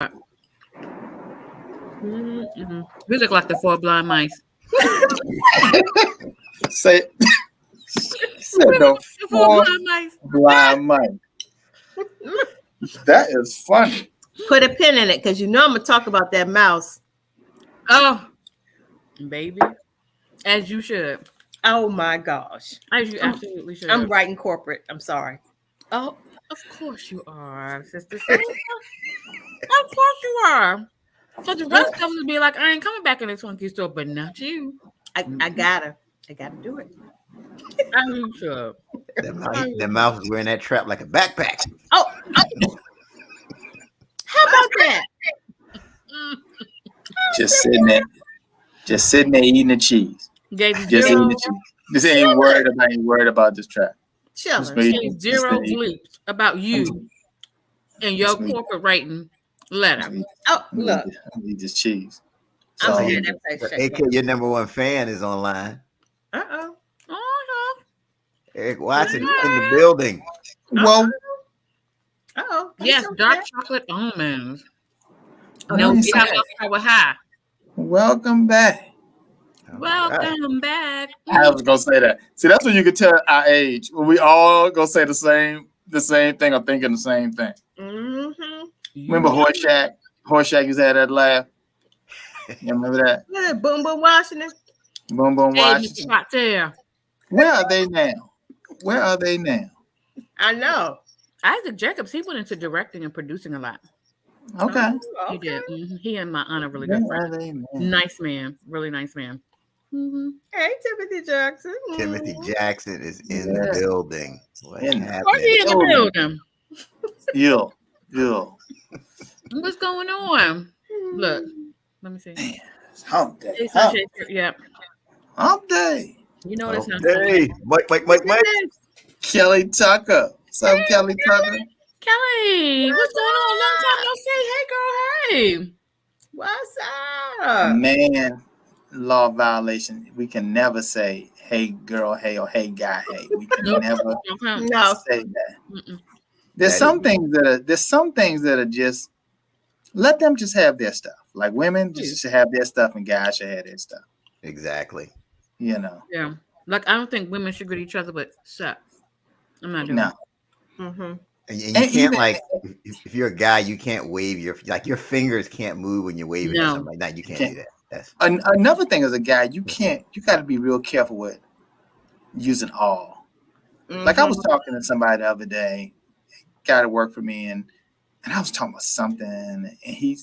We look like the four blind mice. Say the four blind mice. That is funny. Put a pin in it because I'm gonna talk about that mouse. Oh, baby, as you should. Oh my gosh, as you absolutely should. I'm writing corporate. I'm sorry. Oh, of course you are, sister. Of course you are. So the rest of them will be like, I ain't coming back in the Twinkie store, but not you. I gotta do it. As you should. That mouse is wearing that trap like a backpack. Oh. How about that? Just sitting there eating the cheese. Just eating the cheese. Just ain't worried about this trap. Chilling. Zero bleeps about you and your corporate writing letter. Oh, look. I need this cheese. So, AK, your number one fan is online. Eric Watson in the building. Well, yes, dark chocolate almonds. No, we have a high. Welcome back. Welcome back. I was gonna say that. See, that's when you can tell our age. When we all gonna say the same thing or thinking the same thing. Mm-hmm. Remember Horseshack? Horseshack used to have that laugh. You remember that? Yeah, Boom Boom Washington. Boom Boom Washington. Where are they now? I know. Isaac Jacobs, he went into directing and producing a lot. Okay. He did. Mm-hmm. He and my aunt are really good friends. Nice man. Really nice man. Mm-hmm. Hey, Timothy Jackson. Timothy Jackson is in the building. What's he in the building? Yo. What's going on? Look. Let me see. Man, it's hump day. Yep. Hump day. You know this. Hey, Mike. Kelly Tucker. What's up, Kelly Tucker? Kelly, what's going on? Long time no see. Hey, girl. Hey. What's up? Man, law violation. We can never say, hey, girl, hey, or hey, guy, hey. We can never say that. Mm-mm. There's some things that are just, let them just have their stuff. Like women just should have their stuff and guys should have their stuff. Exactly. You know. Yeah. Like, I don't think women should greet each other with sup. I'm not doing it. Mm-hmm. And you can't, like, if you're a guy, you can't wave your fingers can't move when you're waving or something like that. You can't do that. That's another thing as a guy, you got to be real careful with using all. Mm-hmm. Like I was talking to somebody the other day, guy to work for me, and I was talking about something, and he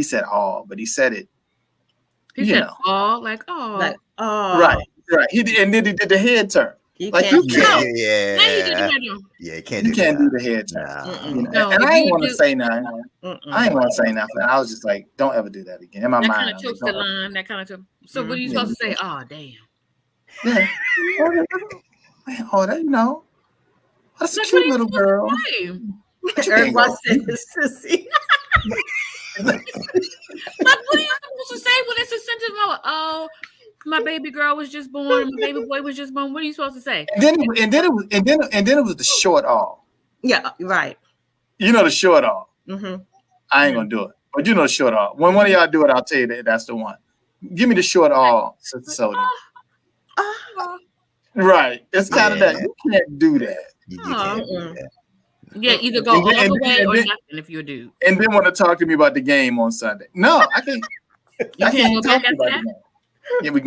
said all, but he said it. He said all, like oh. Like oh. Right. He did, and then he did the head turn. You can't do the head turn. No, and I ain't want to say nothing. I ain't want to say nothing. I was just like, don't ever do that again. In my mind. Kind of took the line. That kind of took. So what are you supposed to say? Oh, damn. Yeah. That that's a cute little girl. Everybody said this sissy. Like, what are you supposed to say when it's a sentence about, oh, my baby girl was just born, my baby boy was just born? What are you supposed to say? And then it was the short all. Yeah, right. You know the short all. Mm-hmm. I ain't gonna do it, but you know the short all. When one of y'all do it, I'll tell you that's the one. Give me the short all, Sister Soda. Right. It's kind of that. You can't do that. You can't do that. Yeah, either go all the way or nothing if you're a dude. And then want to talk to me about the game on Sunday. No, I can't. You can't go back after that? Yeah, we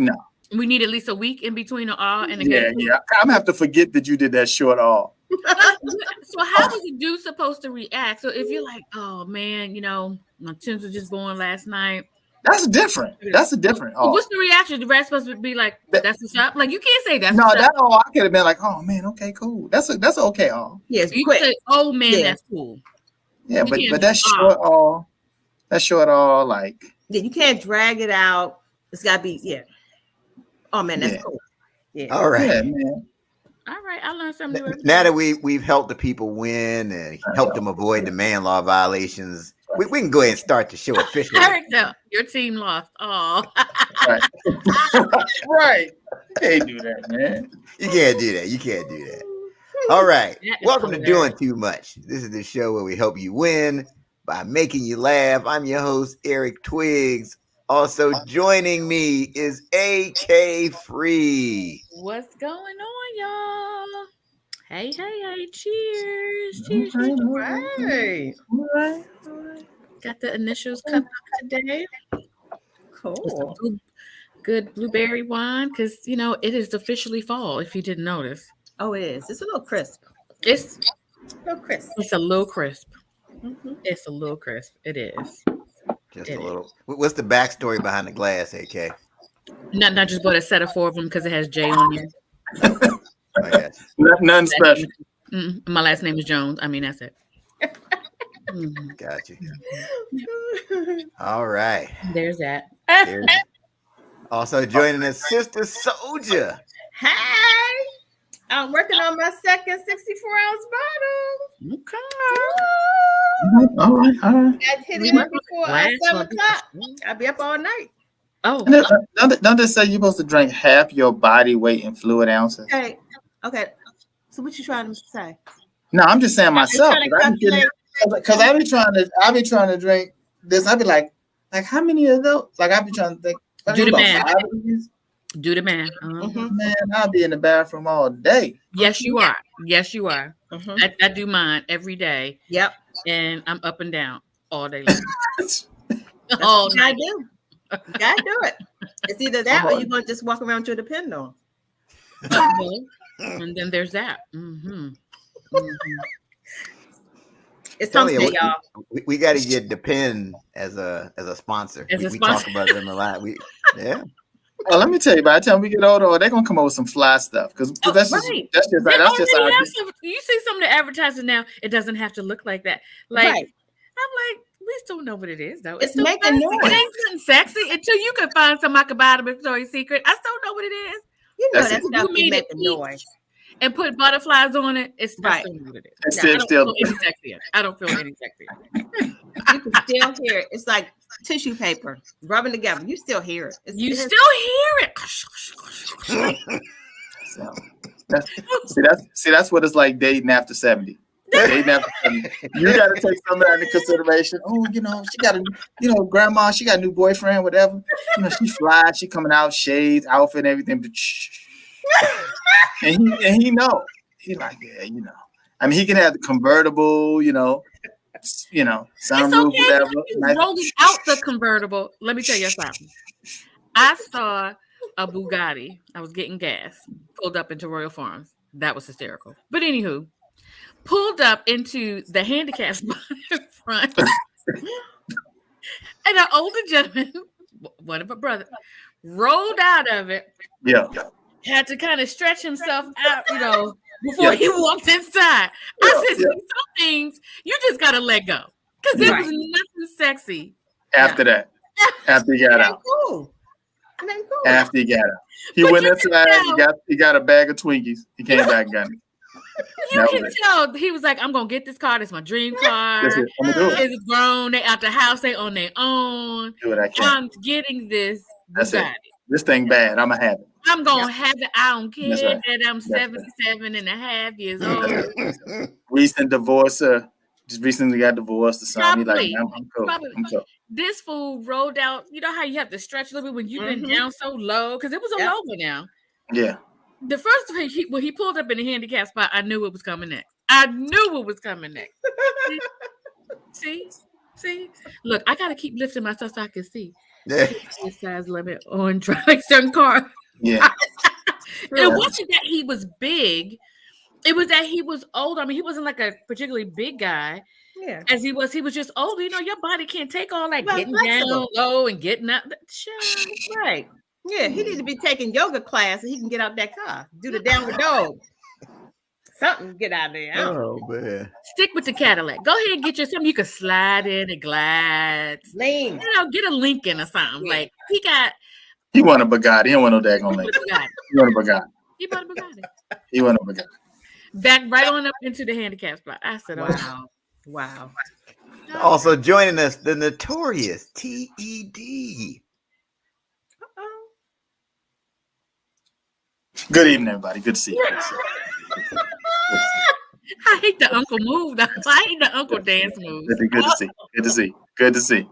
need at least a week in between the all and the game. Yeah. I'm gonna have to forget that you did that short all. So how is a dude supposed to react? So if you're like, oh man, my twins were just born last night. That's different. That's a different all. What's the reaction? The rest supposed to be like, that's what's up? Like you can't say that's no, that all I could have been like, oh man, okay, cool. That's okay all. Yes, you say, oh man, that's cool. Yeah, but that's short all. That's short all, like you can't drag it out. It's gotta be Oh man, that's cool. Yeah. All right. Yeah, man. All right, I learned something. Now that we've helped the people win and helped them avoid the man law violations, we can go ahead and start the show officially. Eric, no, your team lost. Oh, right. You can't do that, man. You can't do that. All right. Welcome to Doing Too Much. This is the show where we help you win by making you laugh. I'm your host, Eric Twiggs. Also joining me is AK Free. What's going on, y'all? Hey, cheers. Cheers. Right. Got the initials cut up today. Cool. Good blueberry wine, because it is officially fall, if you didn't notice. Oh, it is. It's a little crisp. It's a little crisp. It's a little crisp. Mm-hmm. It's a little crisp. It is. Just a little. What's the backstory behind the glass, AK? Not just bought a set of 4 of them because it has J on it. Oh, yes. Nothing special. My last name is Jones. I mean, that's it. Got you. All right. There's that. Also joining us, Sister Soldier. Hey, I'm working on my second 64-ounce bottle. Okay. All right. I hit it up before 7 o'clock. I'll be up all night. Oh, don't they say you're supposed to drink half your body weight in fluid ounces? Okay. So what you trying to say? No, I'm just saying myself. Because I be trying to drink this. I be like how many of those? Like I be trying to think. Do the math. Do the math. Man, I'll be in the bathroom all day. Yes, you are. Mm-hmm. I do mine every day. Yep. And I'm up and down all day long. All night. You gotta do it. It's either that or you're gonna just walk around with your depend on. And then there's that. Mm-hmm. It's something, y'all. We got to get Depend as a sponsor. We talk about them a lot. Well, let me tell you, by the time we get older, they're gonna come up with some fly stuff because that's just you see some of the advertising now. It doesn't have to look like that. Like I'm like, we still know what it is though. It's making noise. It ain't something sexy until you can find some I could buy at Victoria's Secret. I still know what it is. You know that stuff is making noise. And put butterflies on it. It's right. What it is. I don't feel any sexier. You can still hear it. It's like tissue paper rubbing together. You still hear it. You still hear it. That's what it's like dating after 70. Dating after 70. You got to take some of that into consideration. Oh, she got a, grandma, she got a new boyfriend, whatever. She flies, she coming out, shades, outfit, and everything. And he know. He like, I mean, he can have the convertible, sunroof, whatever. Rolling out the convertible. Let me tell you something. I saw a Bugatti. I was getting gas. Pulled up into Royal Farms. That was hysterical. But anywho, pulled up into the handicap spot in front. And an older gentleman, one of my brothers, rolled out of it. Yeah. Had to kind of stretch himself out, before he walked inside. I said, some things you just gotta let go because there was nothing sexy after that. After he got out. Cool. After he got out, he went inside. He got a bag of Twinkies. He came back and got it. You can tell he was like, "I'm gonna get this car. It's my dream car. It's grown. They out the house. They on their own. Do what I can. I'm getting this. That's it. This thing bad. I'm gonna have it. I'm going to have it. I don't care that I'm 77 and a half years old. Recent divorce. Just recently got divorced or something. Probably. I'm cool. I'm cool. This fool rolled out. You know how you have to stretch a little bit when you've been down so low? Because it was a low one now. Yeah. The first thing, when he pulled up in the handicap spot, I knew it was coming next. See? Look, I got to keep lifting myself so I can see. The size limit on driving certain cars. Yeah. It wasn't that he was big. It was that he was old. I mean, he wasn't like a particularly big guy. Yeah. As he was just older. Your body can't take all that getting down low and getting up. Right. Yeah, he needs to be taking yoga class so he can get out that car. Do the downward dog. Something get out there. Oh, man. Stick with the Cadillac. Go ahead and get you something you can slide in and glide. Lean. Get a Lincoln or something. Yeah. Like he want a Bugatti. He don't want no daggone Lincoln. He want a Bugatti. He bought a Bugatti. He want a Bugatti. Back right on up into the handicap spot. I said, Wow. Also joining us, the notorious TED. Good evening, everybody. Good to see you. I hate the uncle move. Though. I hate the uncle dance moves. Good to see. Good to see. Good to see.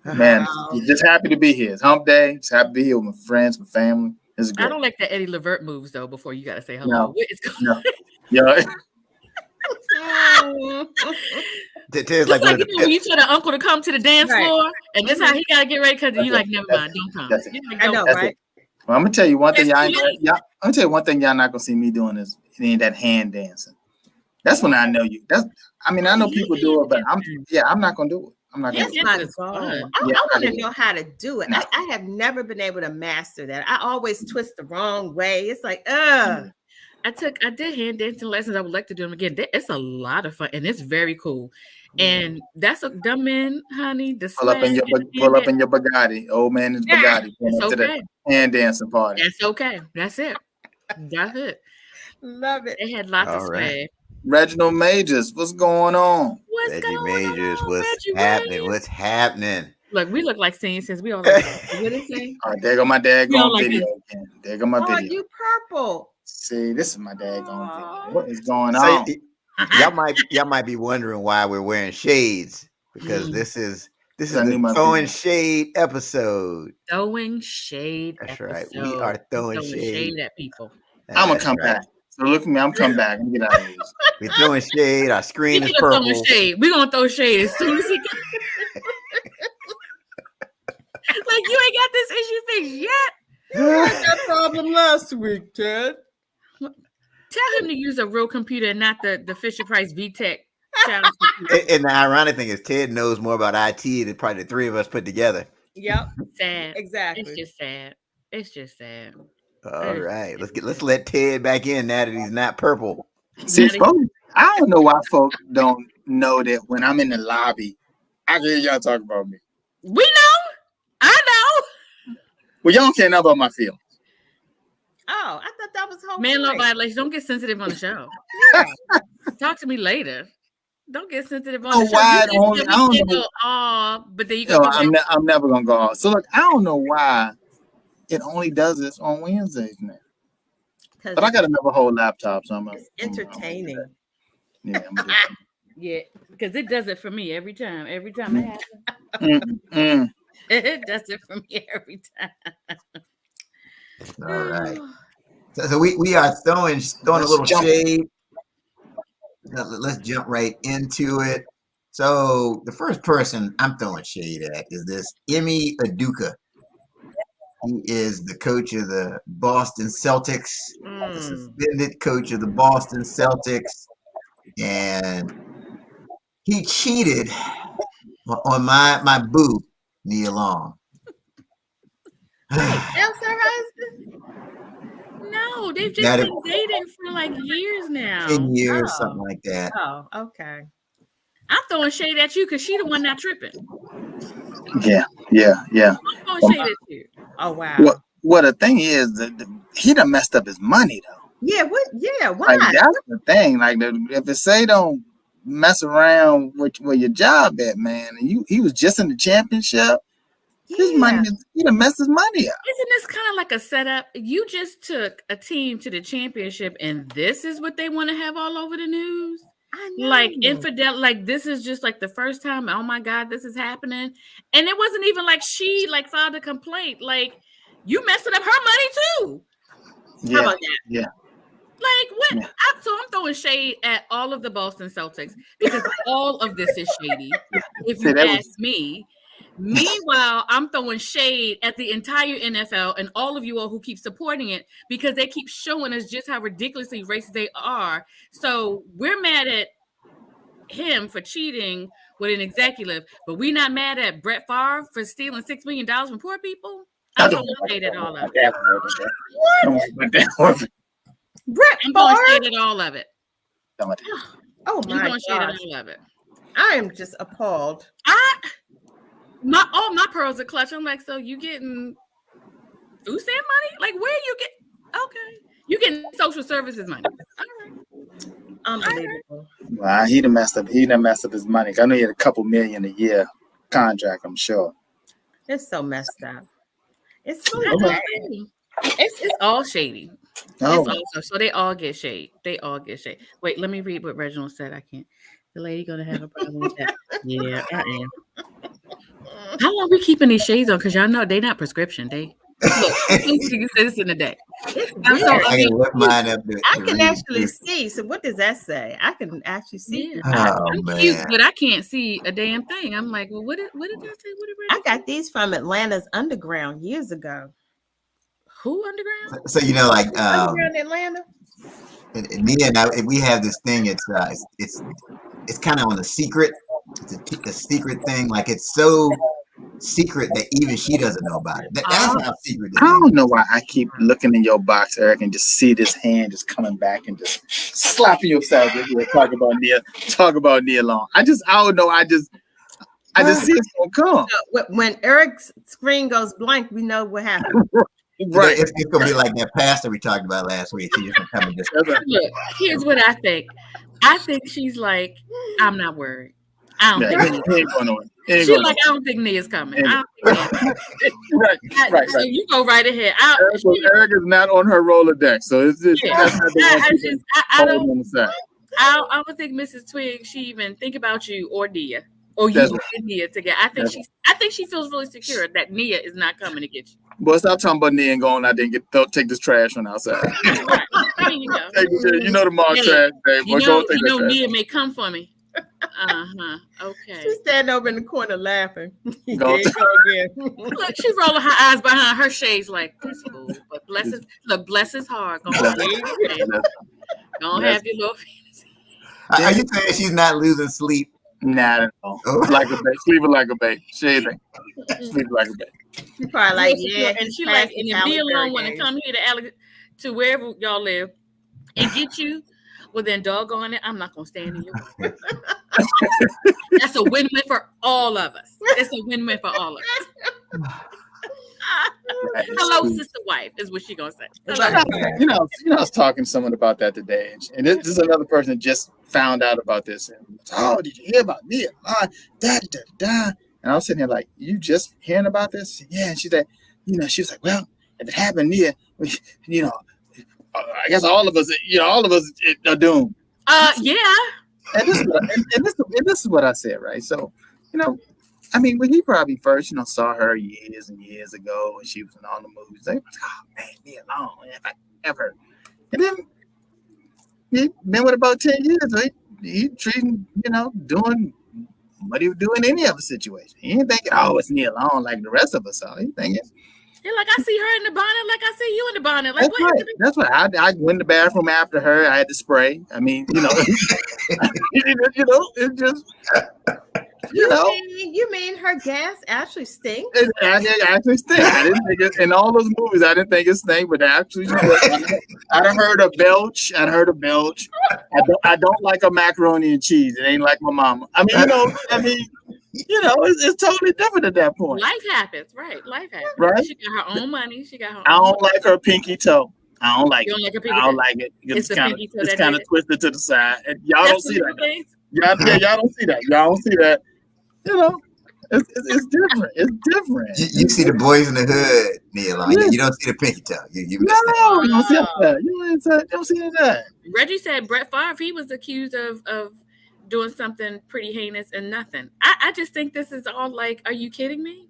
Man, just happy to be here. It's hump day. Just happy to be here with my friends, my family. It's great. I don't like the Eddie Levert moves though. Before you got to say hello. What is going on? Yeah. It's like when you tell the uncle to come to the dance floor, and this is how he gotta get ready because you like, never mind, don't come. Like, I know, right? Well, I'm gonna tell you one thing, I'm gonna tell you one thing y'all not gonna see me doing is that hand dancing. That's when I know you. I know people do it, but I'm not gonna do it. I'm not gonna do it. I want to know how to do it. I have never been able to master that. I always twist the wrong way. It's like, I did hand dancing lessons. I would like to do them again. It's a lot of fun and it's very cool. And that's a dumb man, honey. Pull up in your Bugatti. Old man is Bugatti. It's okay. To the hand dancing party. That's okay. That's it. That's it. Love it. They had lots of swag. Reginald Majors, what's going on? What's happening? What's happening? Look, we look like seniors since we all like what did it say? All right, there go my daggone video again. There go my video. Oh, you purple. See, this is my daggone video. What is going on? Y'all might be wondering why we're wearing shades because this is a throwing shade episode. Throwing shade. That's right. We are throwing shade at people. I'm gonna come back. So look at me. I'm coming back. Let me get out of here. We're throwing shade. Our screen is purple. We're gonna throw shade as soon as he gets. Like you ain't got this issue fixed yet. You had that problem last week, Ted. Tell him to use a real computer and not the Fisher Price VTech. And the ironic thing is, Ted knows more about IT than probably the three of us put together. Yep. Sad. Exactly. It's just sad. All right, let's let Ted back in now that he's not purple. See, folks, I don't know why folks don't know that when I'm in the lobby, I can hear y'all talk about me. We know. I know. Well, y'all can't know about my feelings. Oh, I thought that was whole man law violation. Don't get sensitive on the show. Talk to me later. Don't get sensitive on the show. I don't know. But then you go. I'm never gonna go off. So look, I don't know why it only does this on Wednesdays now. But I got another whole laptop, so it's entertaining. Yeah, because it does it for me every time. Every time it happens. It does it for me every time. All right. So we are throwing a little shade. Let's jump right into it. So the first person I'm throwing shade at is this Emi Udoka. He is the coach of the Boston Celtics, the suspended coach of the Boston Celtics, and he cheated on my boo, Nia Long. That's her husband? No, they've just been dating for like years now. 10 years, something like that. Oh, okay. I'm throwing shade at you because she the one not tripping. Yeah. I'm throwing shade at you. Oh, wow. Well, the thing is, he done messed up his money, though. Yeah, what? Yeah, why? Like, that's the thing. Like, if it say don't mess around with where your job at, man, and he was just in the championship, his money, he done messed his money up. Isn't this kind of like a setup? You just took a team to the championship, and this is what they want to have all over the news? I know. Like infidel, like this is just like the first time, oh my God, this is happening. And it wasn't even like she like filed a complaint. Like, you messing up her money too. Yeah. How about that? Yeah. Like what? Yeah. I'm throwing shade at all of the Boston Celtics because all of this is shady. If you ask me. Meanwhile, I'm throwing shade at the entire NFL and all of you all who keep supporting it because they keep showing us just how ridiculously racist they are. So we're mad at him for cheating with an executive, but we're not mad at Brett Favre for stealing $6 million from poor people. I'm throwing shade at all of it. What? Brett I'm throwing shade at all of it. Oh my God! Shade at all of it. I am just appalled. My pearls are clutch. I'm like, so you getting food stamp money? Like, where you get? Okay, you getting social services money? All right, unbelievable. Well, he done messed up. He done messed up his money. I know he had a couple million a year contract. I'm sure. It's so messed up. It's so It's all shady. Oh, It's also so they all get shade. They all get shade. Wait, let me read what Reginald said. I can't. The lady gonna have a problem with that. Yeah, I am. How long we keeping these shades on? Because y'all know they not prescription. They look. You say this in the day. I'm so, I can lift mine up. I can actually see. So what does that say? I can actually see. Yeah, Oh, I'm cute, man. but I can't see a damn thing. I'm like, well, what did that say? What did I got these from Atlanta's Underground years ago. who underground? So like Underground Atlanta. Nia and I, we have this thing. It's kind of on the secret. It's a secret thing. Like it's so secret that even she doesn't know about it. That's how secret it I is. don't know why I keep looking in your box, Eric, and just see this hand just coming back and just slapping yourself with you. Talk about Nia Long. I don't know. I just see it's gonna come. When Eric's screen goes blank, we know what happened. Right. It's gonna be like that pastor we talked about last week. She just come and just. Look, here's what I think. I think she's like, I'm not worried. I don't think ain't going on. She's like, I don't think Nia's coming. I don't think right. So you go right ahead. Eric is not on her Rolodex, so it's just. Yeah. I don't. On the side. I don't think Mrs. Twig she even think about you or Nia or you and Nia together. I think she feels really secure that Nia is not coming to get you. Boy, stop talking about Nia and going out there and take this trash from outside. Right. There you go. You know the mall trash day. You know Nia may come for me. Okay. She's standing over in the corner laughing. Go again. Look, she's rolling her eyes behind her shades like this fool. But bless his heart. Don't have your little fantasy. Are you saying she's not losing sleep? Not at all. Like a baby. Sleeping like a baby. Sleeping like a baby. She probably like, yeah. And she like, and if Nia Long want to come here to wherever y'all live and get you, well then doggone it, I'm not gonna stand in your way. That's a win-win for all of us. It's a win-win for all of us. Hello, sister wife, is what she gonna say. You know, I was talking to someone about that today, and this is another person that just found out about this. And, oh, did you hear about Nia? And I was sitting there like, you just hearing about this? Yeah. And she said, she was like, well, if it happened, Nia, I guess all of us are doomed. Yeah. And this is what I said, right? So, I mean, when he probably first, saw her years and years ago when she was in all the movies, they was like, oh man, Nia Long, if I ever. And then he been with about 10 years, so he treating, doing what he would do in any other situation. He ain't thinking, oh, it's Nia Long like the rest of us are. He thinking, yeah, like I see her in the bonnet, like I see you in the bonnet. Like, that's right. That's right. I went in the bathroom after her. I had to spray. I mean, it just, You mean her gas actually stinks? It actually stinks. I didn't think it in all those movies. I didn't think it stank, but actually, I'd heard a belch. I don't like a macaroni and cheese. It ain't like my mama. It's totally different at that point. Life happens, right? Life happens. Right? She got her own money. I don't like her pinky toe. I don't like it. I don't like it. It's kind of twisted to the side. And y'all don't see that. Y'all don't see that. Y'all don't see that. It's different. It's different. You see the boys in the hood, Nia Long. You don't see the pinky toe. You don't see that. You don't see that. Reggie said Brett Favre, he was accused of doing something pretty heinous and nothing. I just think this is all like, are you kidding me?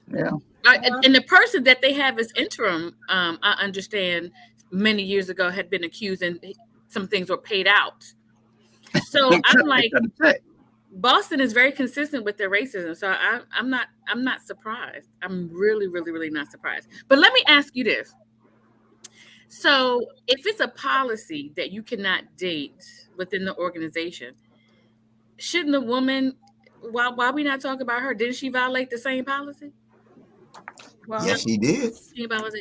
Yeah. And the person that they have as interim, I understand many years ago had been accused and some things were paid out. So I'm like, Boston is very consistent with their racism. So I'm not surprised. I'm really, really, really not surprised. But let me ask you this. So if it's a policy that you cannot date within the organization, shouldn't the woman, why we not talking about her? Didn't she violate the same policy? Well, yes, she did.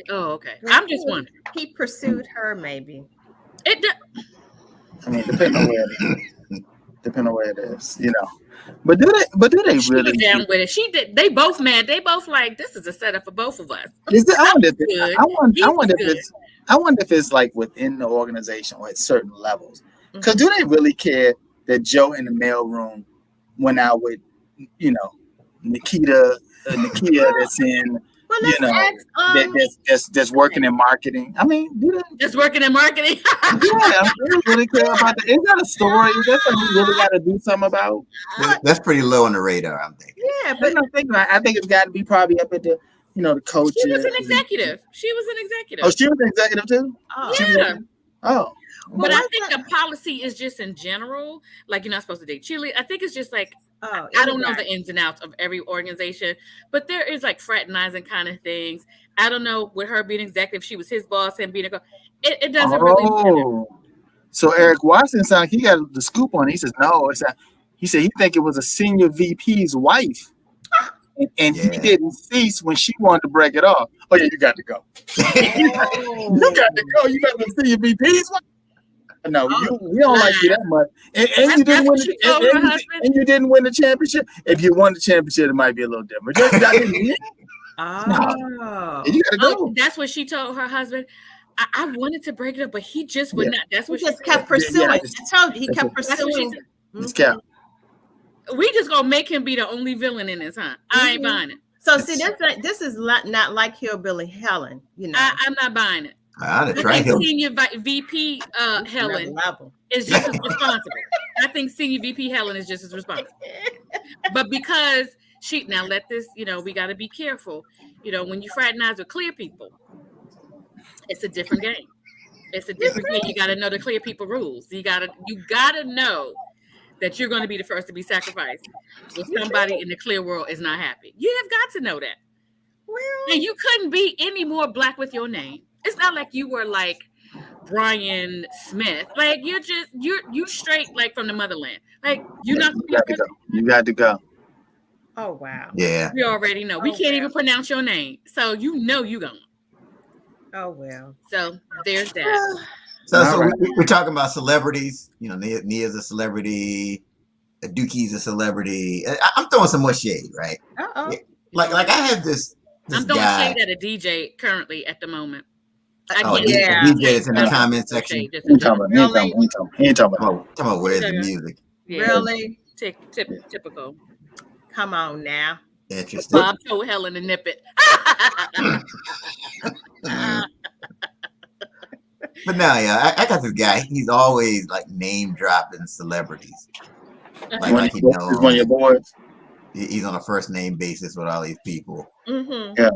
Oh, okay. I'm just wondering. He pursued her, maybe. I mean, depending on where it is, But do they really? Down with it. She did. They both mad. They both like, this is a setup for both of us. I wonder if it's like within the organization or at certain levels. Because do they really care that Joe in the mailroom went out with, Nikia that's in let's ask. That's working in marketing. I mean, just working in marketing. Yeah, they really care about that. Is that a story? Is that something you really got to do something about? That's pretty low on the radar, I'm thinking. Yeah, but I think it's got to be probably up at the, the coaches. She was an executive. Oh, she was an executive too. Oh. But I think the policy is just in general, like you're not supposed to date cheerleaders. I think it's just like I don't know the ins and outs of every organization, but there is like fraternizing kind of things. I don't know with her being executive, she was his boss and being a it doesn't really matter. So Eric Watson sounded like he got the scoop on it. He says no. He said he think it was a senior VP's wife. And he didn't cease when she wanted to break it off. Oh yeah, you got to go. You got to go. You got to see your VP's wife. No, we don't like you that much. And you didn't win. And you didn't win the championship. If you won the championship, it might be a little different. You got to go. That's what she told her husband. I wanted to break it up, but he just would not. That's what he just kept pursuing. I told you, he kept pursuing. It's kept. We just gonna make him be the only villain in this, huh? I ain't buying it. So see, this is not like Hillbilly Helen. I'm not buying it. I think senior VP Helen is just as responsible. I think senior VP Helen is just as responsible. But because now let this, we got to be careful. When you fraternize with clear people, it's a different game. It's a different game. You got to know the clear people rules. You gotta know that you're going to be the first to be sacrificed when somebody in the clear world is not happy. You have got to know that. And you couldn't be any more black with your name. It's not like you were like Brian Smith. Like you straight like from the motherland. Like you're not. You got to go. Oh wow. Yeah. We already know. We can't even pronounce your name, so you going. Oh well. So there's that. So we're talking about celebrities. Nia's a celebrity. Dookie's a celebrity. I'm throwing some more shade, right? Like I have this I'm throwing guy. shade at a DJ currently at the moment. DJ is in the comment section. He ain't talking about where's the music. Yeah. Really? Typical. Come on now. Interesting. Bob told Helen to nip it. But no, I got this guy. He's always like name dropping celebrities. Like he knows. He's one of your boys. He's on a first name basis with all these people. Mm-hmm. Yeah.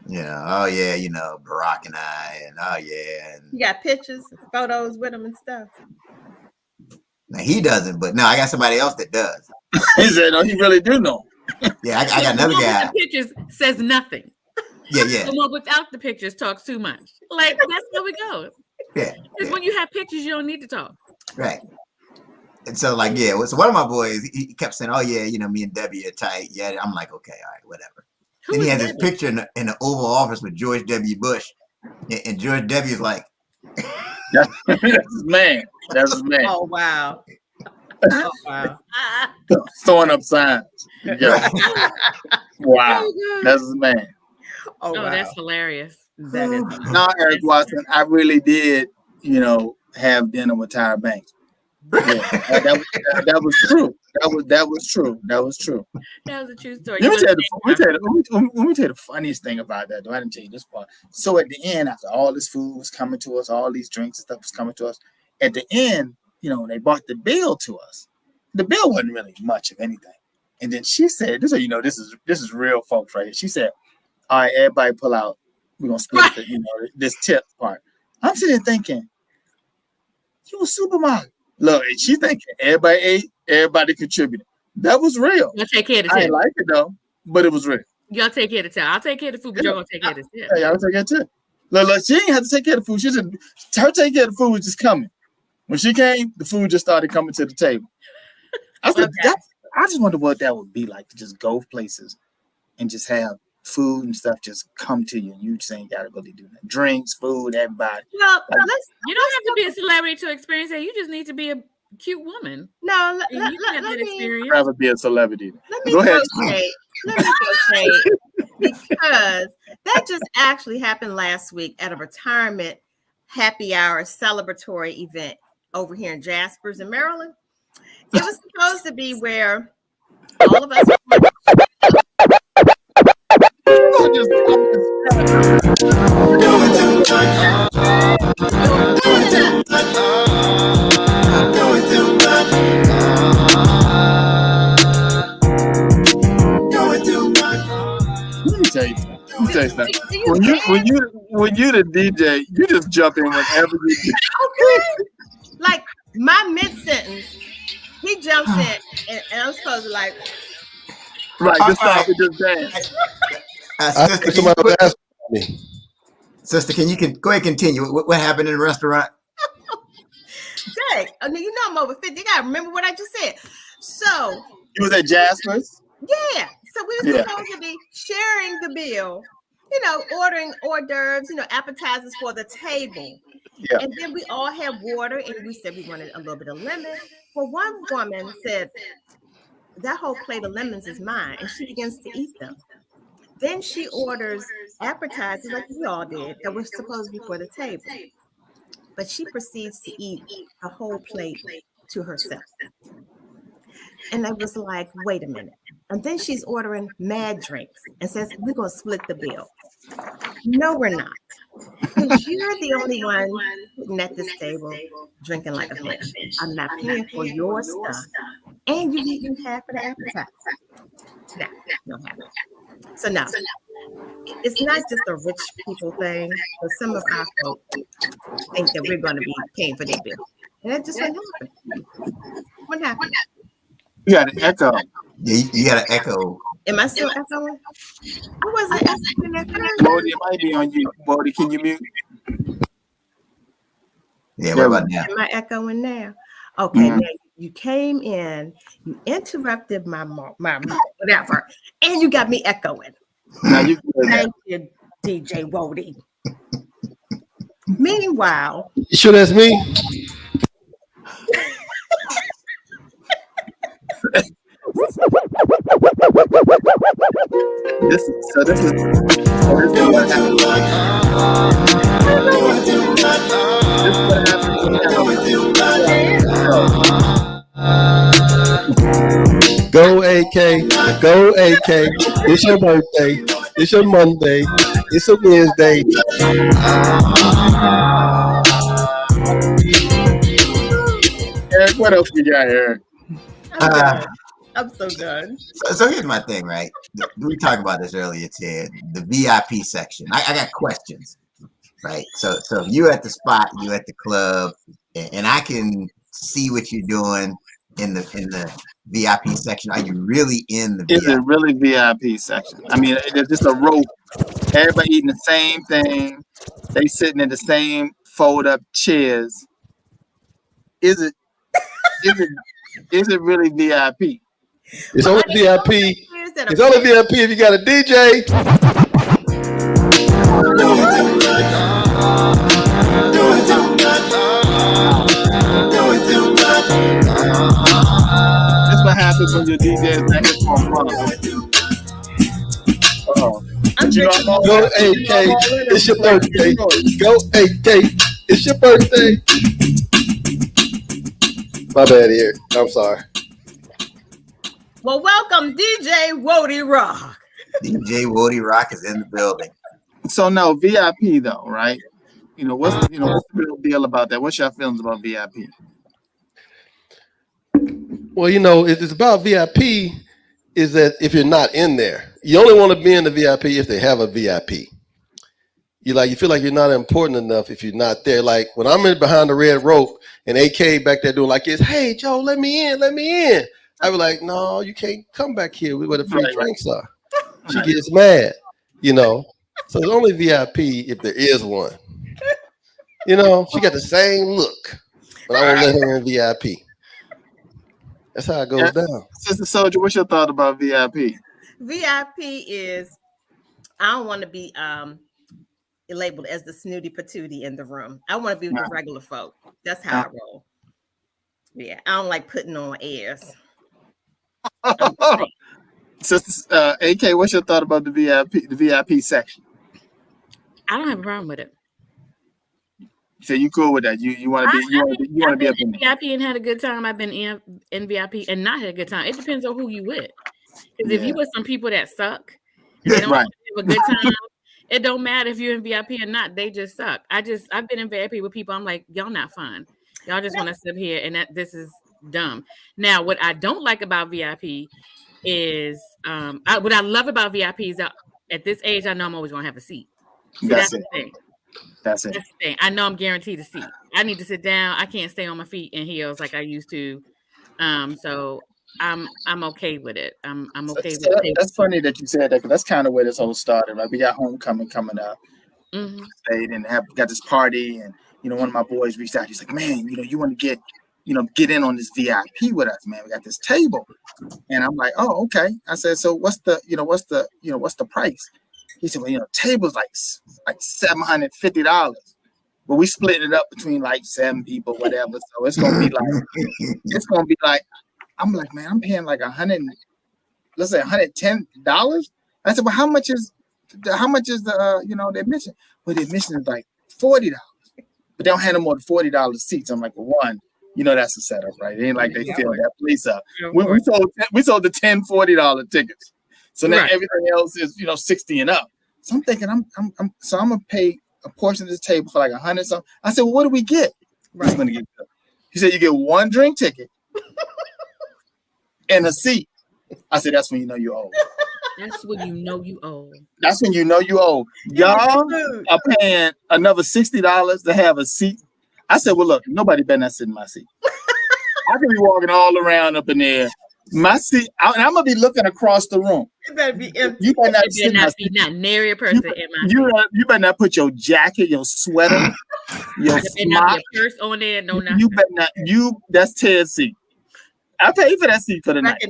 Yeah. Oh yeah. Barack and I, and oh yeah. And you got pictures, photos with him and stuff. Now he doesn't, but no, I got somebody else that does. He said, "No, he really do know." Yeah, I got another guy. The pictures says nothing. Yeah. The one without the pictures talks too much. Like that's how it goes. Yeah. Because when you have pictures, you don't need to talk. Right. And so, so one of my boys, he kept saying, "Oh yeah, me and Debbie are tight." Yeah, I'm like, okay, all right, whatever. And he had this picture in the Oval Office with George W. Bush, and George W. is like, "That's his man. That's his man." Oh wow. Oh wow. Throwing up signs. Yeah. Wow. That's his man. Oh wow. That's hilarious. That is. No, Eric Watson, I really did, have dinner with Tyra Banks. Yeah, that was true. That was true. That was a true story. Let me tell you the funniest thing about that, though. I didn't tell you this part. So at the end, after all this food was coming to us, all these drinks and stuff was coming to us, at the end, they brought the bill to us. The bill wasn't really much of anything. And then she said, this is real folks right here. She said, "All right, everybody pull out. We're gonna split this tip part." I'm sitting there thinking, you a supermarket. Look, she's thinking everybody ate, everybody contributed. That was real. You'll take care of the tip. I didn't like it though, but it was real. Y'all take care of the tip. I'll take care of the food, but y'all gonna take care of the tip. Yeah, y'all take care of the tip. Look, she didn't have to take care of the food. She just her taking care of the food was just coming. When she came, the food just started coming to the table. I said, I just wonder what that would be like to just go places and just have food and stuff just come to you, and you just ain't gotta really do that. Drinks, food, everybody. No, you don't have to be a celebrity to experience that. You just need to be a cute woman. No, let me. I'd rather be a celebrity. Go ahead. Let me go shade because that just actually happened last week at a retirement happy hour celebratory event over here in Jaspers in Maryland. It was supposed to be where all of us tell you something. When you the DJ, you just jump in whenever you do. Okay. Like my mid-sentence, he jumps in and I'm supposed to like right, just stop and just dance. Sister, can you go ahead and continue? What happened in the restaurant? Dang, I mean, you know I'm over 50. You gotta remember what I just said. So you was at Jasper's? Yeah. So we were supposed to be sharing the bill, ordering hors d'oeuvres, appetizers for the table. Yeah. And then we all had water and we said we wanted a little bit of lemon. Well, one woman said, that whole plate of lemons is mine, and she begins to eat them. Then she orders appetizers like we all did that were supposed to be for the table. But she proceeds to eat the whole plate to herself. And I was like, wait a minute. And then she's ordering mad drinks and says, we're going to split the bill. No, we're not. Because you're the only one sitting at this table drinking like a fish. I'm not paying for your stuff. And you've eaten half of the appetizer. No happen. So now, it's not just a rich people thing, but some of our folks think that we're going to be paying for their bill. And that just wouldn't happen. What happened? You got an echo. Yeah, you got an echo. Am I still echoing? I wasn't echoing at first. Bodie, it might be on you. Bodie, can you mute? Yeah, what about now? Am I echoing now? Okay, now you came in, you interrupted my whatever, and you got me echoing. Now you Thank you, DJ Wody. Meanwhile, you sure that's me? This is what happens. Go AK, go AK. It's your birthday. It's your Monday. It's a Wednesday. Eric, what else we got here? I'm so done. So here's my thing, right? We talked about this earlier, Ted. The VIP section. I got questions, right? So you at the spot, you at the club, and I can see what you're doing in the VIP section. Are you really in the VIP? Is it really VIP section? I mean, it's just a rope. Everybody eating the same thing. They sitting in the same fold-up chairs. Is it really VIP? It's only VIP. It's only VIP if you got a DJ. That's what happens when your DJ is not here for a month. Go AK. It's your birthday. Go AK. It's your birthday. My bad, Eric. I'm sorry. Well, welcome, DJ Wody Rock. DJ Wody Rock is in the building. So no VIP though, right? What's the real deal about that? What's your feelings about VIP? Well, it's about VIP is that if you're not in there, you only want to be in the VIP if they have a VIP. You feel like you're not important enough if you're not there. Like when I'm in behind the red rope and AK back there doing like this, hey Joe, let me in. I was like, no, you can't come back here where the free drinks are. She gets mad, So it's only VIP if there is one. She got the same look, but I won't let her in VIP. That's how it goes down. Sister Soldier, what's your thought about VIP? VIP is, I don't want to be labeled as the snooty patootie in the room. I want to be with the regular folk. That's how I roll. Yeah, I don't like putting on airs. Sister AK, what's your thought about the VIP section? I don't have a problem with it. So you cool with that? You want to be up in VIP and had a good time. I've been in VIP and not had a good time. It depends on who you with. Because if you with some people that suck, and they don't have a good time. It don't matter if you're in VIP or not. They just suck. I've been in VIP with people. I'm like, y'all not fun. Y'all just want to sit here and this is dumb. Now, what I don't like about VIP is what I love about VIP is that at this age, I know I'm always gonna have a seat. See, That's the it. thing. That's it. That's the thing. I know I'm guaranteed a seat. I need to sit down. I can't stay on my feet in heels like I used to. So I'm okay with it. I'm okay with it. That's funny that you said that, because that's kind of where this whole started. Like, we got homecoming coming up. Mm-hmm. And got this party, and one of my boys reached out. He's like, "Man, you want to get in on this VIP with us, man? We got this table." And I'm like, "Oh, okay." I said, "So what's the price?" He said, "Well, table's like $750, but we split it up between like 7 people, whatever. So it's gonna be like, I'm like, man, I'm paying like let's say $110. I said, well, how much is the the admission? Well, the admission is like $40, but they don't have no more than $40 seats. I'm like, well, one, that's a setup, right? It ain't like they fill that place up. We sold the $10-$40 tickets, so now everything else is $60 and up. So I'm thinking, I'm gonna pay a portion of this table for like $100 something. I said, well, what do we get? Right. He said, you get one drink ticket and a seat. I said, that's when you know you old. That's when you know you old. That's when you know you old. Y'all are paying another $60 to have a seat. I said, well, look, nobody better not sit in my seat. I can be walking all around up in there. My seat, and I'm gonna be looking across the room. It better be empty. You better not be nary a person in my seat. You better not put your jacket, your sweater, your smock. Purse on there. No, nothing. You better not. That's Ted's seat. I paid for that seat for the night.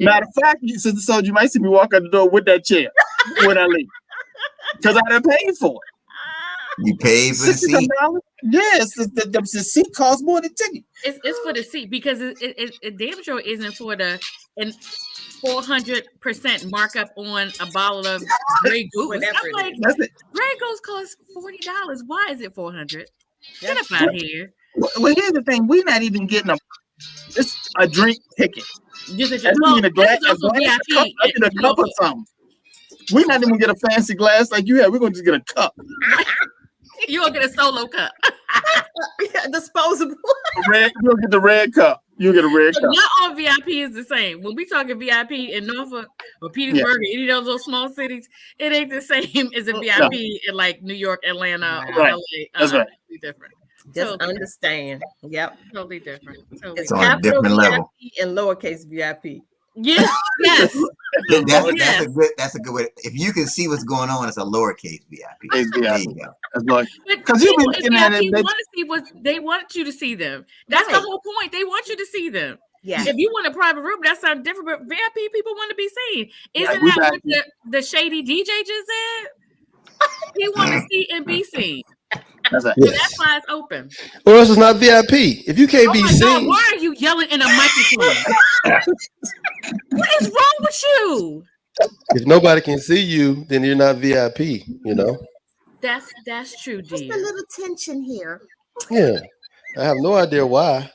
Matter of fact, Sister Soldier, you might see me walk out the door with that chair when I leave, because I done paid for it. You paid for the seat? Yes, the seat costs more than ticket. It's for the seat, because it damn sure isn't for the 400% markup on a bottle of Grey Goose. I'm like, Grey Goose costs $40. Why is it $400? Get up out here. Well, here's the thing: we're not even getting a drink ticket. Just a cup or something. We're not even get a fancy glass like you have. We're gonna just get a cup. You're gonna get a solo cup. Disposable. You'll get the red cup. You'll get a red cup. Not all VIP is the same. When we talking VIP in Norfolk or Petersburg, or any of those little small cities, it ain't the same as a VIP in like New York, Atlanta, or LA. That's right. Totally different. Just understand. Yep. Totally different. It's on a different level. And lowercase VIP. Yes. That's a good way. If you can see what's going on, it's a lowercase VIP. There you go. Because you want to see what they want you to see them. That's the whole point. They want you to see them. Yeah. If you want a private room, that sounds different. But VIP people want to be seen. Isn't that what the shady DJ just said? He want to see and be seen. That's why it's open. Or else it's not VIP. If you can't be seen, God, why are you yelling in a microphone? What is wrong with you? If nobody can see you, then you're not VIP. That's true, dear. Just a little tension here. Yeah, I have no idea why.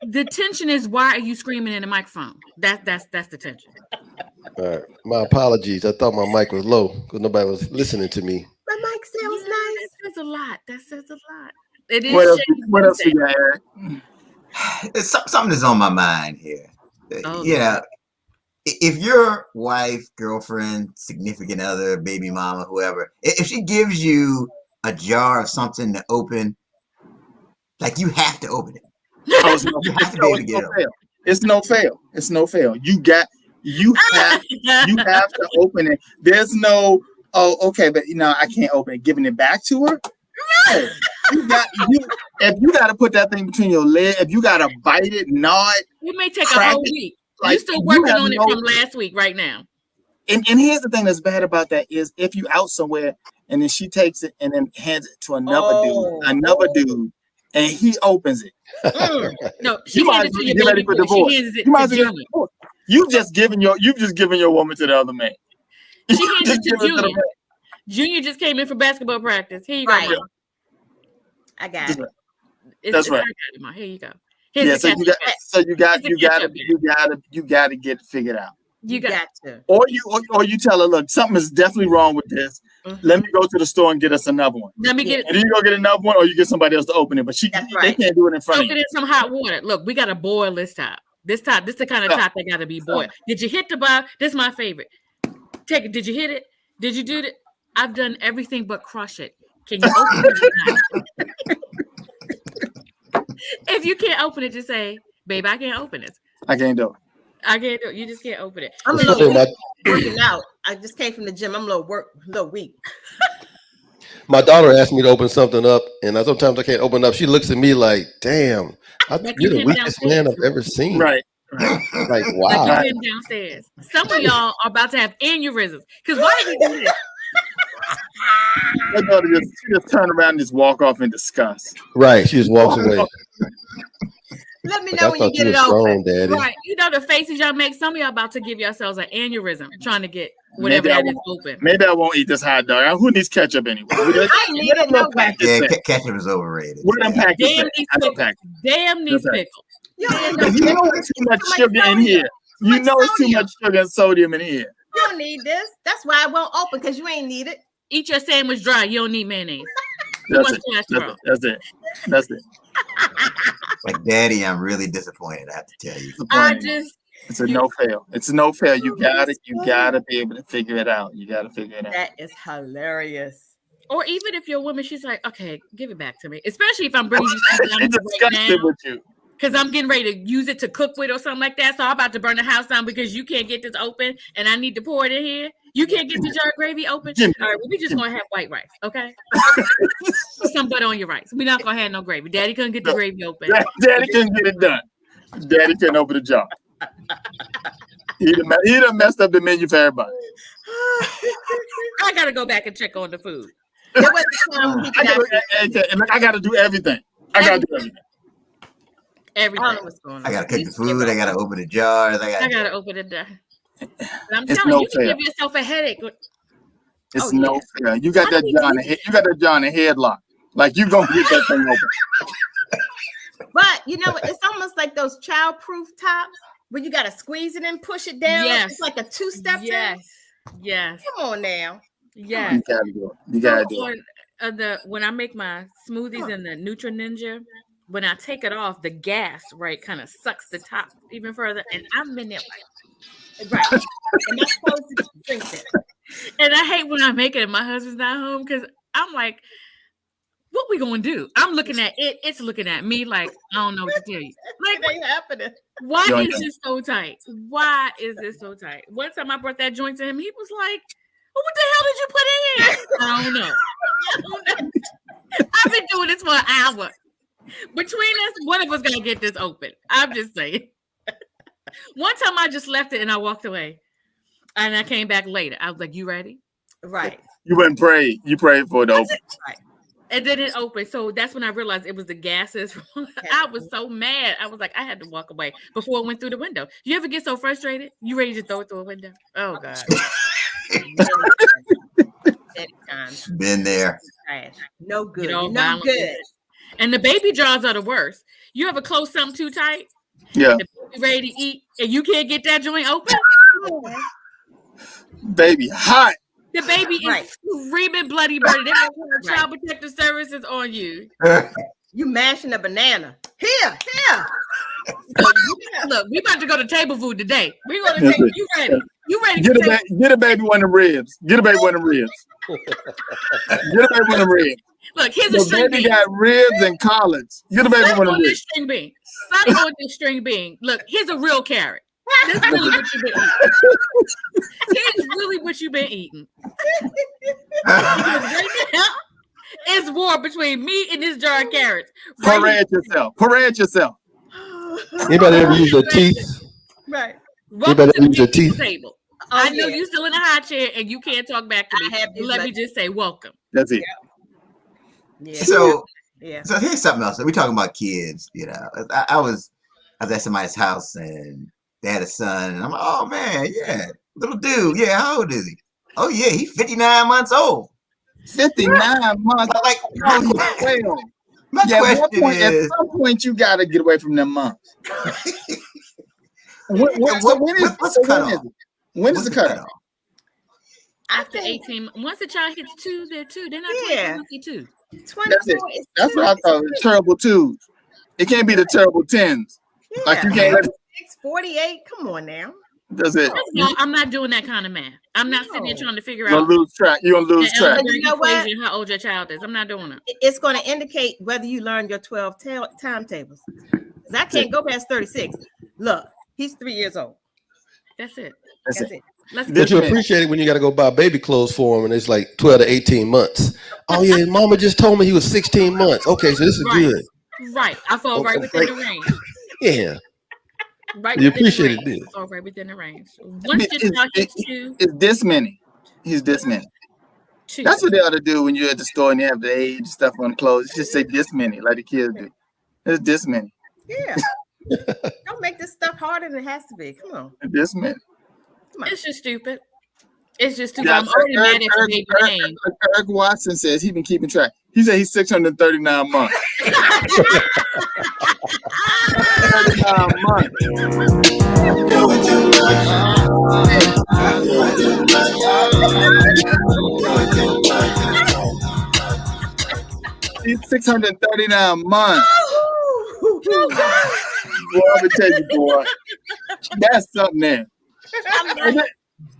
The tension is, why are you screaming in the microphone? That's the tension. All right, my apologies. I thought my mic was low because nobody was listening to me. My mic sounds nice. That says a lot. That says a lot. It is. What else you got, Eric? It's something that's on my mind here. If your wife, girlfriend, significant other, baby mama, whoever, if she gives you a jar of something to open, like, you have to open it. You have to be able to get it. It's no fail. It's no fail. You have to open it. There's no, okay, but I can't open it. Giving it back to her. No. If you got to put that thing between your legs, if you got to bite it, gnaw it, it may take a whole week. Like, you're still working on it from last week right now. And here's the thing that's bad about that is, if you out somewhere and then she takes it and then hands it to another dude, and he opens it. No, she hands it to you ready for divorce. She hands it to Junior. You've just given your woman to the other man. She hands it to Junior. Junior just came in for basketball practice. Here you go. Right. I got it. That's right. Here you go. You got to get it figured out. You got to. Or you tell her, look, something is definitely wrong with this. Mm-hmm. Let me go to the store and get us another one. Let me get it. And then you go get another one, or you get somebody else to open it. But they can't do it in front of you. Get in some hot water. Look, we got to boil this top. This the kind of top that got to be boiled. Did you hit the bar? This is my favorite. Take it. Did you hit it? Did you do it? I've done everything but crush it. Can you open it? If you can't open it, just say, babe, I can't open it. I can't do it. I can't do it. You just can't open it. I'm a little working out. I just came from the gym. I'm a little weak. My daughter asked me to open something up, and sometimes I can't open up. She looks at me like, "Damn, you're the weakest man I've ever seen." Right. Like, wow. Like you're downstairs. Some of y'all are about to have aneurysms. Because why are you doing this? My daughter just turn around and just walk off in disgust. Right. She just walks away. Let me know when you get it open. Daddy. Right. You know the faces y'all make. Some of y'all about to give yourselves an aneurysm trying to get whatever that is open. Maybe I won't eat this hot dog. Who needs ketchup anyway? I need it. No ketchup is overrated. Damn these pickles. You know it's too much sugar in here. You know it's too much sugar and sodium in here. You don't need this. That's why I won't open, because you ain't need it. Eat your sandwich dry. You don't need mayonnaise. That's it. Like, Daddy, I'm really disappointed. I have to tell you. It's a no fail. It's a no fail. You gotta be able to figure it out. You gotta figure it out. That is hilarious. Or even if you're a woman, she's like, okay, give it back to me. Especially if I'm bringing you something right now. With you. Because I'm getting ready to use it to cook with or something like that. So I'm about to burn the house down because you can't get this open and I need to pour it in here. You can't get the jar of gravy open. All right, we just going to have white rice, okay? Put some butter on your rice. We're not going to have no gravy. Daddy couldn't get the gravy open. Daddy couldn't get it done. Daddy couldn't open the jar. He done messed up the menu for everybody. I got to go back and check on the food. I got to do everything. I got to do everything. Everything. I gotta cook the food. I gotta open the jars. I gotta open it down. I'm telling you, you give yourself a headache. It's no fair. You got that jar in a headlock. Like you gonna get that thing open. But you know, it's almost like those child-proof tops where you gotta squeeze it and push it down. Yes. It's like a two-step. Yes. Come on now. Yes. You gotta do it. You gotta do it. When I make my smoothies in the Nutri Ninja, when I take it off, the gas, right, kind of sucks the top even further. And I'm in there like, right. And I'm supposed to drink it. And I hate when I make it and my husband's not home because I'm like, what we gonna do? I'm looking at it. It's looking at me like, I don't know what to tell you. Like, what ain't happening? Why is this so tight? Why is this so tight? One time I brought that joint to him, he was like, well, what the hell did you put in here? I don't know. I've been doing this for an hour. Between us, one of us gonna get this open. I'm just saying. One time I just left it and I walked away. And I came back later. I was like, you ready? Right. You went and prayed. You prayed for it to open. Right. And then it opened. So that's when I realized it was the gases. I was so mad. I was like, I had to walk away before it went through the window. You ever get so frustrated? You ready to throw it through a window? Oh God. Been there. No good. You know, no good. And the baby jars are the worst. You ever close something too tight? Yeah. The baby ready to eat and you can't get that joint open? Baby hot. The baby is screaming bloody murder. They're going to call Child Protective Services on you. You mashing a banana. Here. Look, we about to go to table food today. We're going to take you ready. You ready? Get a baby one of the ribs. Get a baby one of the ribs. Get a baby one of the ribs. Look, here's a string bean. Baby got ribs and collards. Get a baby one of the ribs. String bean. Suck on this string bean. Look, here's a real carrot. This is really what you've been eating. Here's really what you've been eating. Right now, it's war between me and this jar of carrots. Parade yourself. Anybody ever use their teeth? Right. Anybody ever use their teeth? Table. I know you're still in a high chair and you can't talk back to me. Let me just say welcome. That's it. Yeah. So here's something else. We're talking about kids. You know, I was at somebody's house and they had a son, and I'm like, oh man, yeah, little dude, yeah, how old is he? Oh yeah, he's 59 months old. 59 months. Like, oh, he's 12. My question is, at some point, you got to get away from them months. When is the cutoff? After 18, once a child hits 2, they're 2. They're not 22. 24. That's what I thought. Terrible 2s. It can't be the terrible 10s. Yeah. Like you can't. 48. Come on now. That's it. No, I'm not doing that kind of math. I'm not sitting there trying to figure You're out. gonna lose track. You're gonna lose track. You know what? How old your child is. I'm not doing it. It's going to indicate whether you learned your 12 timetables. Because I can't go past 36. Look, he's 3 years old. That's it. That's it. But you appreciate it when you got to go buy baby clothes for him, and it's like 12 to 18 months. Oh yeah, Mama just told me he was 16 months. Okay, so this is good. Right, I fall right within the range. Yeah, right. You appreciate it, I fall right within the range. Once your child hits 2, it's this many. He's this many. 2. That's what they ought to do when you're at the store and they have the age stuff on clothes. Just say this many, like the kids do. It's this many. Yeah. Don't make this stuff harder than it has to be. Come on. This many. It's just stupid. It's just stupid. I'm already mad at the baby name. Eric Watson says he's been keeping track. He said he's 639 months. 39 months. He's 639 months. Boy, let me tell you, boy. That's something there.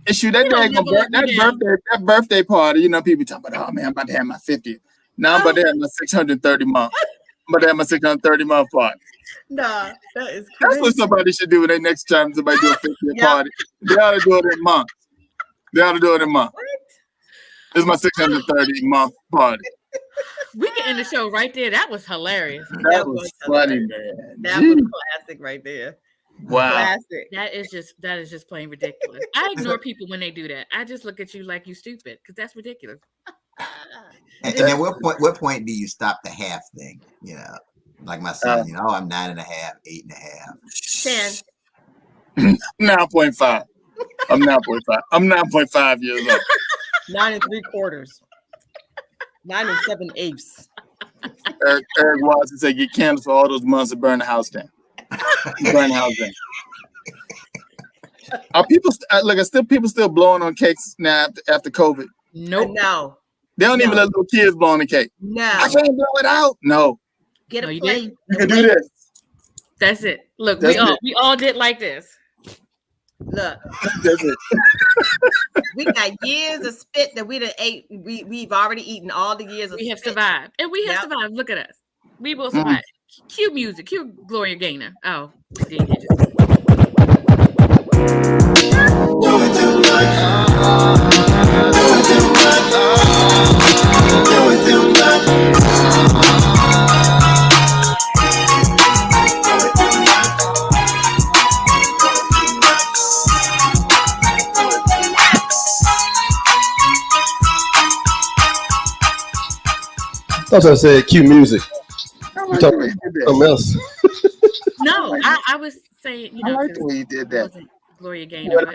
And shoot, that birthday party, you know, people talking about, oh man, I'm about to have my 50th. Now I'm about to have my 630 month. I'm about to have my 630 month party. Nah, that is crazy. That's what somebody should do when they next time somebody do a 50th party. They ought to do it in months. They ought to do it in months. This is my 630 month party. We can end the show right there. That was hilarious. That was funny, man. That was classic right there. Wow. Classic. That is just plain ridiculous. I ignore people when they do that. I just look at you like you stupid because that's ridiculous. And then what point do you stop the half thing? You know, like my son, you know, I'm 9.5, 8.5. 10. 9.5. I'm 9.5. I'm 9.5 years old. 9 3/4. 9 7/8. Eric Watson said get candles for all those months to burn the house down. Burn the house down. Are people people still blowing on cakes now after COVID? Nope. No. They don't even let little kids blow on the cake. No. I can't blow it out. No. Get a plate. You can do this. That's it. Look, That's we all did like this. Look. That's it. We got years of spit that we done ate. We've already eaten all the years of We have spit. survived. And we have survived. Look at us. We will survive. Cue music. Cue Gloria Gaynor. Oh, That's what I said. Cue music. You talking about something else? No, I was saying, you know, I like the way you did that. Wasn't Gloria Gaynor.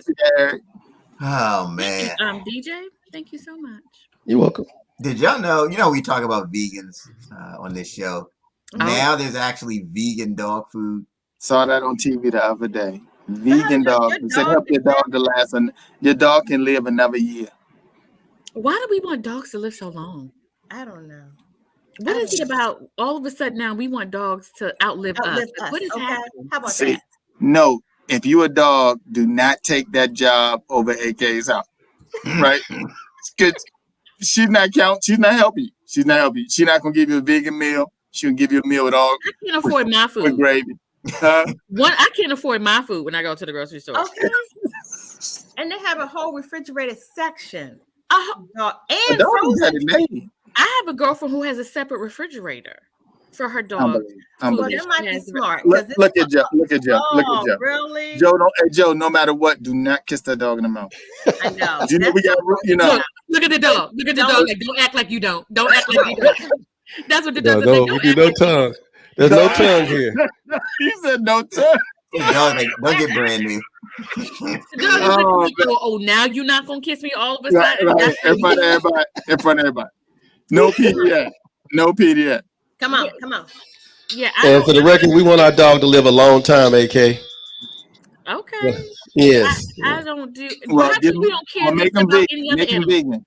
Oh man. DJ, thank you so much. You're welcome. Did y'all know? You know, we talk about vegans on this show. Now there's actually vegan dog food. Saw that on TV the other day. Vegan dog. It said help your dog to last, and your dog can live another year. Why do we want dogs to live so long? I don't know. What is it about all of a sudden now we want dogs to outlive us? What is happening? How about that? No, if you a dog, do not take that job over AK's house. Right? She's not counting. She's not helping you. She's not helping you. She's not gonna give you a vegan meal. She'll give you a meal with all. I can't afford my food with gravy. I can't afford my food when I go to the grocery store. Okay. And they have a whole refrigerated section. And frozen. I have a girlfriend who has a separate refrigerator for her dog. Well, that might be smart. Look at Joe. Look at Joe. Look at Joe. Really? Joe, no matter what, do not kiss that dog in the mouth. I know. You know we got. You know. Look at the dog. Look at the dog. Like, don't act like you don't. Don't act like you don't. That's what the dog is. We do no tongue. There's no tongue here. He said no tongue. Don't get brand new. Now you're not gonna kiss me all of a sudden. Right. In front of everybody. No PDA. No PDA. Come on. Yeah. And for the record, we want our dog to live a long time, AK. Okay. Yes. I don't do. Well, we don't care make them about vegan. any other Make them animal. vegan.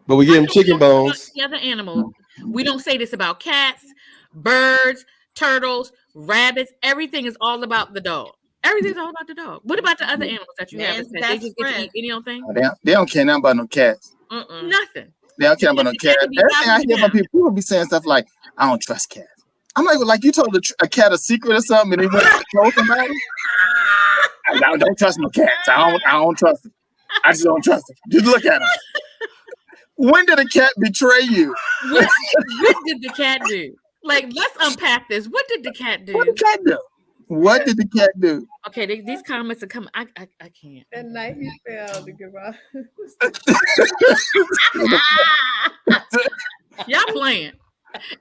But we give them chicken bones. The other animals. We don't say this about cats, birds, turtles, rabbits. Everything is all about the dog. Everything's all about the dog. What about the other animals that you have? They just get to eat any old thing? They don't care nothing about no cats. Nothing. They don't care about no cats. Everything I hear from people be saying stuff like, I don't trust cats. I'm like you told a cat a secret or something, and they went to tell somebody. I don't trust no cats. I don't trust them. I just don't trust them. Just look at them. When did a cat betray you? What did the cat do? Like, let's unpack this. What did the cat do? What did the cat do? What did the cat do? Okay, these comments are coming. I can't. That night he fell to give up. Y'all playing.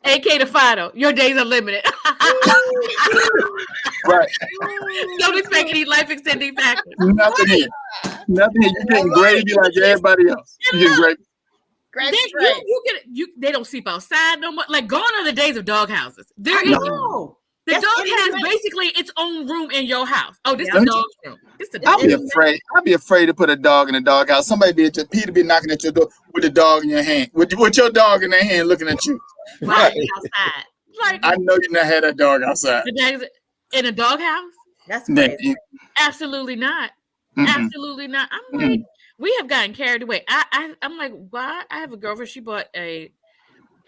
AK to Fido, your days are limited. Right. Don't expect any life extending factors. Nothing here. Nothing here. You're getting gravy like everybody else. You're getting gravy. They don't sleep outside no more. Like, gone are the days of dog houses. The dog has basically its own room in your house. Oh, this is the dog's room. I'll be afraid to put a dog in a dog house. Somebody Peter be knocking at your door with a dog in your hand, with your dog in their hand, looking at you. Right outside. Like, I know you not had that dog outside. In a dog house? That's crazy. Absolutely not. Absolutely not. I'm like, we have gotten carried away. I'm like, why? I have a girlfriend. She bought a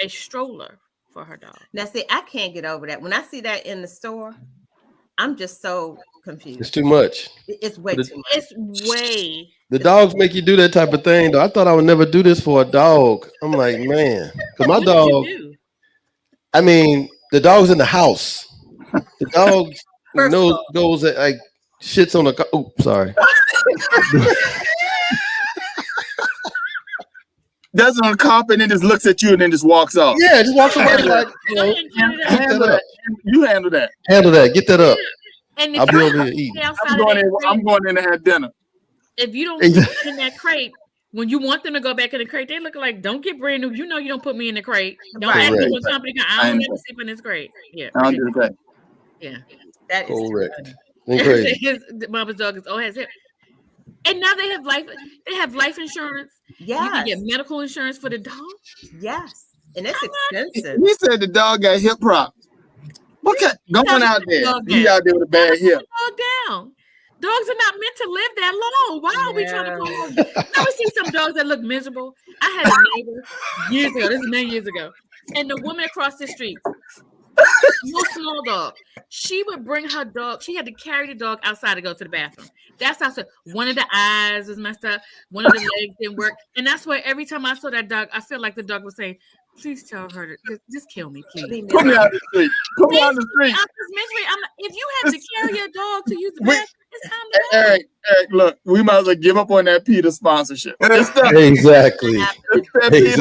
stroller for her dog. Now, see, I can't get over that. When I see that in the store, I'm just so confused. It's too much. It's way too much. It's way. The dogs make you do that type of thing, though. I thought I would never do this for a dog. I'm like, man, because my dog. I mean, the dog's in the house. The dog goes at, like, shits on the. Oh, sorry. Does it on the carpet and then just looks at you and then just walks off. Yeah, just walks away like, handle that. You handle that. Handle that. Get that up. And I'll be over here eating. I'm going in to have dinner. If you don't put in that crate, when you want them to go back in the crate, they look like, don't get brand new. You know you don't put me in the crate. Don't ask me what company. I don't ever sleep in this crate. Yeah. I don't do the crate. Yeah. That is correct. His mama's dog is has hip. And now they have life insurance. Yeah. You can get medical insurance for the dog. Yes. And it's expensive. He said the dog got hip problems. Going out there. He out there with a bad hip. Dog down. Dogs are not meant to live that long. Why are we trying to call them? I see some dogs that look miserable. I had a neighbor years ago. This is many years ago. And the woman across the street, no small dog. She would bring her dog. She had to carry the dog outside to go to the bathroom. That's how. One of the eyes was messed up. One of the legs didn't work. And that's why every time I saw that dog, I feel like the dog was saying, please tell her to just kill me, please. Put me out the street. Put me on the street. If you have to carry a dog to use the bathroom, it's time to go. Eric, look, we might as well give up on that Peter sponsorship. Exactly. Peter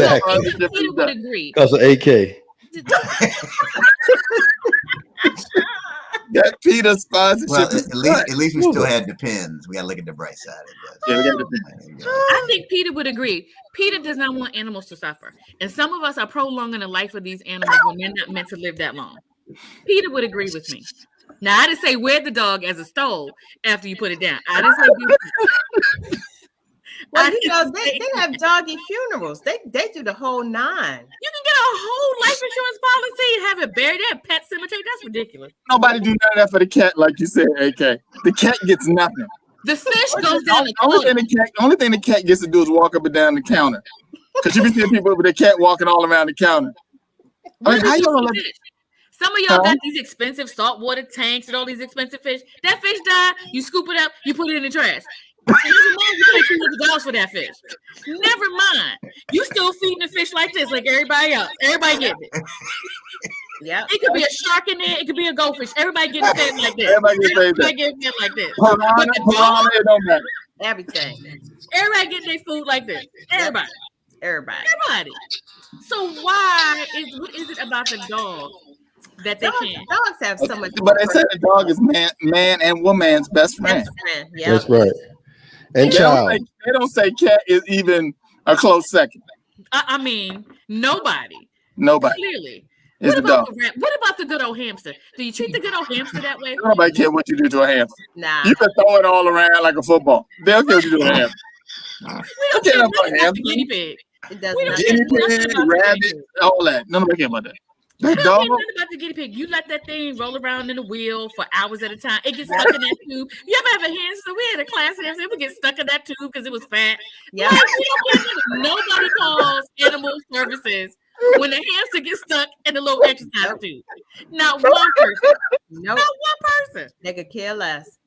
would agree. Because of AK. That Peter sponsorship. Well, at least we still had Depends. We got to look at the bright side of that. Yeah, we got Depends. I think Peter would agree. Peter does not want animals to suffer. And some of us are prolonging the life of these animals when they're not meant to live that long. Peter would agree with me. Now, I didn't say wear the dog as a stole after you put it down. I didn't say well, they have doggy funerals. They do the whole 9. You can get a whole life insurance policy and have it buried at Pet Cemetery. That's ridiculous. Nobody do none of that for the cat, like you said, AK. The cat gets nothing. The fish goes down the only thing the cat gets to do is walk up and down the counter. Because you can see people with the cat walking all around the counter. How you gonna Some of y'all got these expensive saltwater tanks and all these expensive fish. That fish died, you scoop it up, you put it in the trash. Never mind, you pay $200 for that fish. Never mind. You still feeding the fish like this, like everybody else. Everybody getting it. Yeah. It could be a shark in there, it could be a goldfish. Everybody getting fed like this. Everybody getting fed like this. Piranha, it don't matter. Everything. Everybody getting their food like this. Everybody. So what is it about the dog that they can't? Dogs have so much. But they said the dog is man and woman's best friend. Yep. That's right. And child. They don't say cat is even a close second. I mean, nobody. Clearly. What about the good old hamster? Do you treat the good old hamster that way? Nobody care what you do to a hamster. Nah. You can throw it all around like a football. They'll care what you do to a hamster. We don't care about a guinea pig. It doesn't. Guinea pig, rabbit, all that. Nobody care about that. That I dog. don't care nothing about the guinea pig. You let that thing roll around in the wheel for hours at a time. It gets stuck in that tube. You ever have a hamster? We had a class hamster. It would get stuck in that tube because it was fat. Yeah. Like, we don't care nothing. Nobody calls animal services when the hamster gets stuck in the little exercise tube. Not one person. Nope. Not one person. They could care less.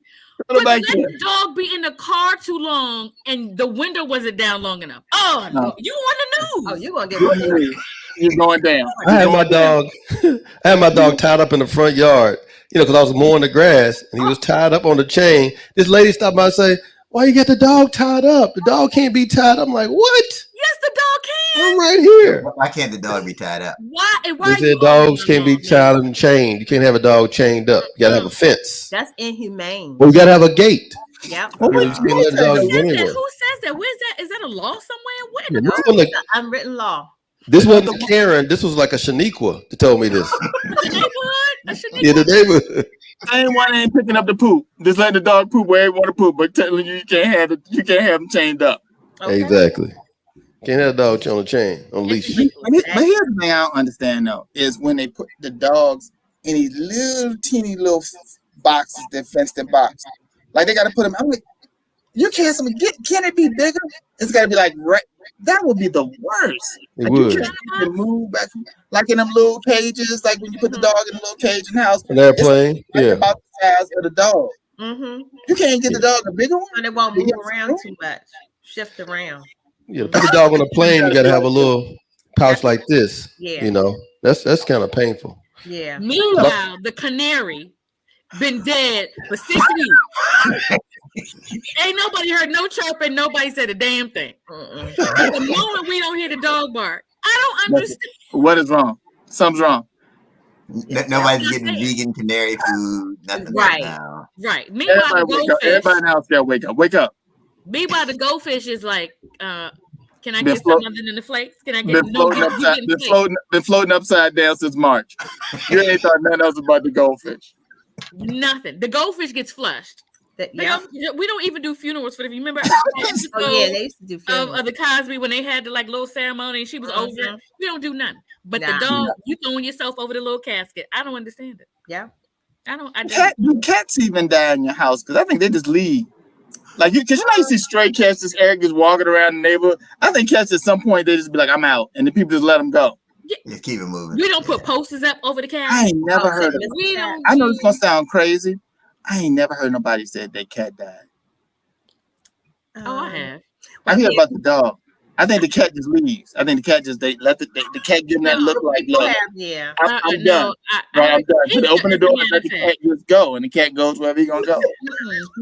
But let the dog be in the car too long and the window wasn't down long enough. Oh, no. You want to know? Oh, you gonna get one. You're going down. I had my dog. I had my dog tied up in the front yard. Because I was mowing the grass and he was tied up on the chain. This lady stopped by and say, "Why you got the dog tied up? The dog can't be tied up." I'm like, "What?" Yes, the dog can. I'm right here. Why can't the dog be tied up? Why They said dogs can't be tied and chained. You can't have a dog chained up. You gotta have a fence. That's inhumane. Well, you gotta have a gate. Yep. Well, Who says that? Where's that? Is that a law somewhere? Where in the It's an unwritten law. This wasn't Karen. This was like a Shaniqua that told me this. The neighborhood? Yeah, the neighborhood. Anyone ain't picking up the poop. Just letting the dog poop where he want to poop, but telling you can't have it. You can't have him chained up. Okay. Exactly. Can't have a dog on a chain, on leash. But here's the thing I don't understand though is when they put the dogs in these little teeny little boxes, that fenced in box. Like they got to put them. I'm like, you can't. Can it be bigger? It's got to be like right. That would be the worst. It would. You can't move back, like in them little cages, like when you put the dog in a little cage in the house. An airplane, yeah. About the size of the dog. Mm-hmm. You can't get the dog a bigger one. And it won't move around too much. Shift around. Yeah, to put the dog on a plane, you got to have a little pouch like this. Yeah. You know, that's kind of painful. Yeah. Meanwhile, the canary been dead for 6 weeks. Ain't nobody heard no chirping. Nobody said a damn thing. The moment we don't hear the dog bark, I don't understand. What is wrong? Something's wrong. Nobody's getting vegan canary food. Nothing right now. Right. Meanwhile, everybody else got to wake up. Wake up. Meanwhile, the goldfish is like, can I get something other than the flakes? Can I get been floating upside down since March. You ain't thought nothing else about the goldfish. Nothing. The goldfish gets flushed. We don't even do funerals for them. You remember? They used to do funerals. Of the Cosby when they had the like little ceremony and she was over it. We don't do nothing. But the dog, you throwing yourself over the little casket. I don't understand it. Yeah. Do cats even die in your house? Because I think they just leave. Like because you see stray cats, just Eric just walking around the neighborhood. I think cats at some point they just be like, "I'm out," and the people just let them go. Just keep it moving. We don't put posters up over the cat. I ain't never heard of it. I know it's gonna sound crazy. I ain't never heard nobody say their cat died. Oh, I have. I hear about the dog. I think the cat just leaves. I think the cat just they let the cat give them that look like, look, yeah, I'm done. I'm done. So they open the door and let the cat just go, and the cat goes wherever he's gonna go.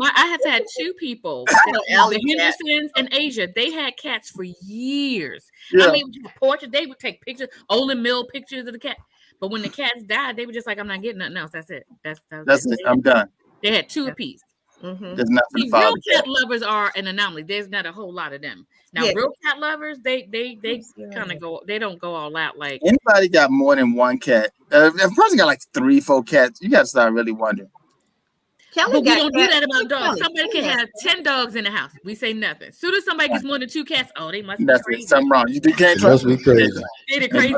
I have had two people, the Hendersons and Asia. They had cats for years. Yeah. I mean, portraits. They would take pictures, Olin Mill pictures of the cat. But when the cats died, they were just like, "I'm not getting nothing else. That's it. That's it. I'm done." They had two apiece. Mm-hmm. There's nothing. Real cat lovers are an anomaly. There's not a whole lot of them. Now, real cat lovers, they kind of go. They don't go all out like. Anybody got more than one cat? If a person got like 3-4 cats, you got to start really wondering. But we don't do that about dogs. Somebody can have 10 dogs in the house. We say nothing. As soon as somebody gets more than 2 cats, they must be crazy. Something wrong. You can't trust me. Crazy. They the crazy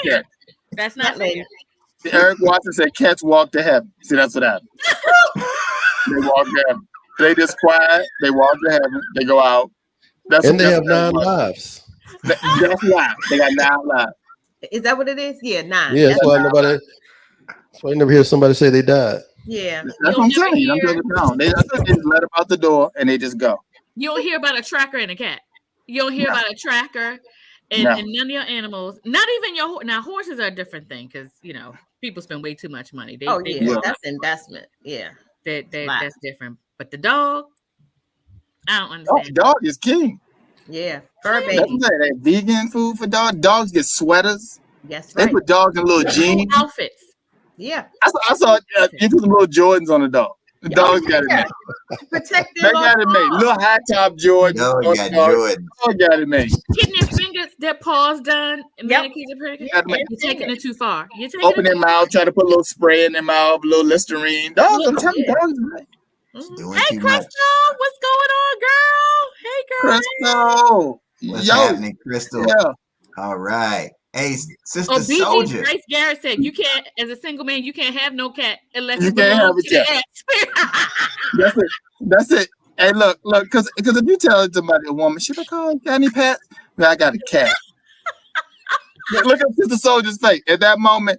cat. That's not fair. Eric Watson said cats walk to heaven. See, that's what happened. They walk to heaven. They just quiet. They walk to heaven. They go out. And they have 9 lives. That's why they got 9 lives. Is that what it is? Yeah, 9. Yeah, that's why you never hear somebody say they died. Yeah, that's what I'm telling you. They just let them out the door and they just go. You don't hear about a tracker and a cat. You don't hear about a tracker and none of your animals. Not even your now. Horses are a different thing because people spend way too much money. That's investment. Yeah, that's different. But the dog, I don't understand. The dog is king. Yeah, fur baby. That vegan food for dogs. Dogs get sweaters. Yes, right. They put dogs in little jeans outfits. Yeah, I saw you put some little Jordans on the dog. The dog's got it made. Protect them. They got it made. Little high top Jordans. No, you got Jordan. Dog got it made. Getting their fingers, their paws done, and manicures and pedicures. You're taking it too far. Open their mouth, try to put a little spray in their mouth, a little Listerine. Dogs, I'm telling you, dogs. Hey, Crystal, what's going on, girl? Hey, girl. Crystal. What's happening, Crystal? Yeah. All right. Hey, Sister Oh, BG Soldier. Bryce Garrett said you can't, as a single man, you can't have no cat unless You can't have a cat. That's it. That's it. Hey, look, because if you tell somebody, a woman, she's like, "Oh, you got any pets?" I got a cat. Look at Sister Soldier's face at that moment.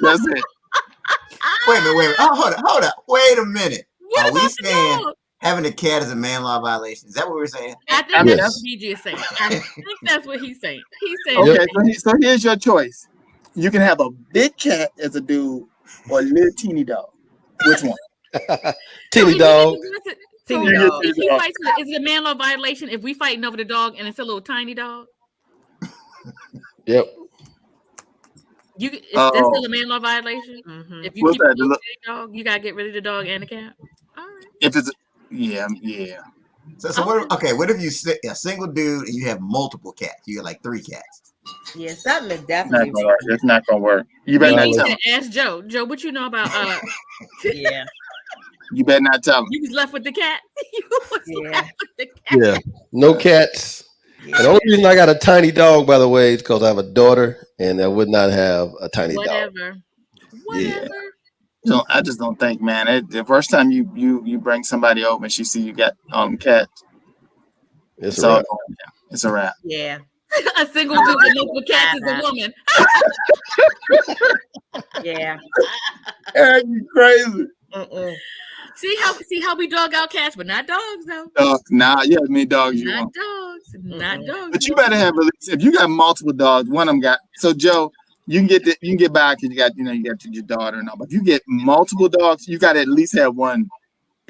That's it. Wait a minute. Oh, hold up. Wait a minute. What Are we about saying the dog? having a cat is a man law violation? Is that what we're saying? I think Yes. that's what BG is saying. I think that's what he's saying. He's saying, Okay, so here's your choice. You can have a big cat as a dude or a little teeny dog. Which one? Teeny dog. Teeny dog. If he fights, is it a man law violation if we fighting over the dog and it's a little tiny dog? Yep. That's still a man law violation. Mm-hmm. If you keep a little dog, you gotta get rid of the dog and the cat. All right. If it's yeah. So what if you a single dude and you have multiple cats? You got like 3 cats. Yeah, something is definitely It's not gonna work. You better not tell him. Ask Joe. Joe, what you know about yeah. You better not tell him. You was left with the cat. Left with the cat. Yeah. No cats. Yeah. And the only reason I got a tiny dog, by the way, is because I have a daughter, and I would not have a tiny dog. Whatever. Yeah. So I just don't think, man. The first time you bring somebody over and she see you got cats, It's a wrap. It's a wrap. Yeah. A single dude with multiple cats is a woman. Yeah. Eric, you crazy. See how we dog out cats, but not dogs though. Dogs. You Not want. dogs. Not dogs. But you better have at least, if you got multiple dogs, one of them got. So Joe, you can get by because you got your daughter and all. But if you get multiple dogs, you got to at least have one.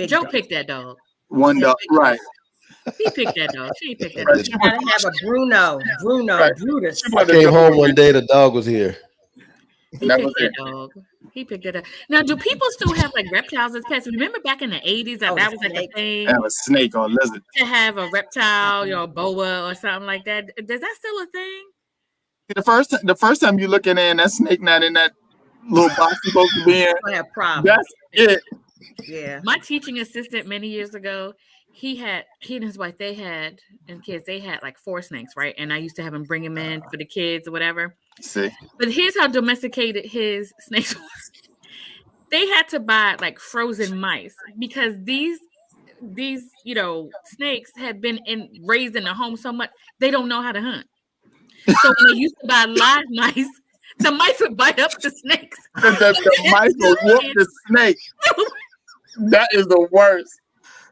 Joe picked that dog. One dog, right? He picked that dog. She picked that dog. You gotta have a Bruno, Right. Brutus. I came home one day, the dog was here. He picked that dog. He picked it up. Now, do people still have like reptiles as pets? Remember back in the 80s that was like a thing? Have a snake or a lizard. To have a reptile or a boa or something like that. Is that still a thing? The first time you look in there and that snake not in that little box you're supposed to be in, Have problems. that's it. Yeah. My teaching assistant many years ago, he and his wife, they had like 4 snakes, right? And I used to have him bring them in for the kids or whatever. See, but here's how domesticated his snakes was. They had to buy like frozen mice because these snakes had been raised in the home so much they don't know how to hunt. So when they used to buy live mice, the mice would bite up the snakes. The mice will whoop the snake. That is the worst.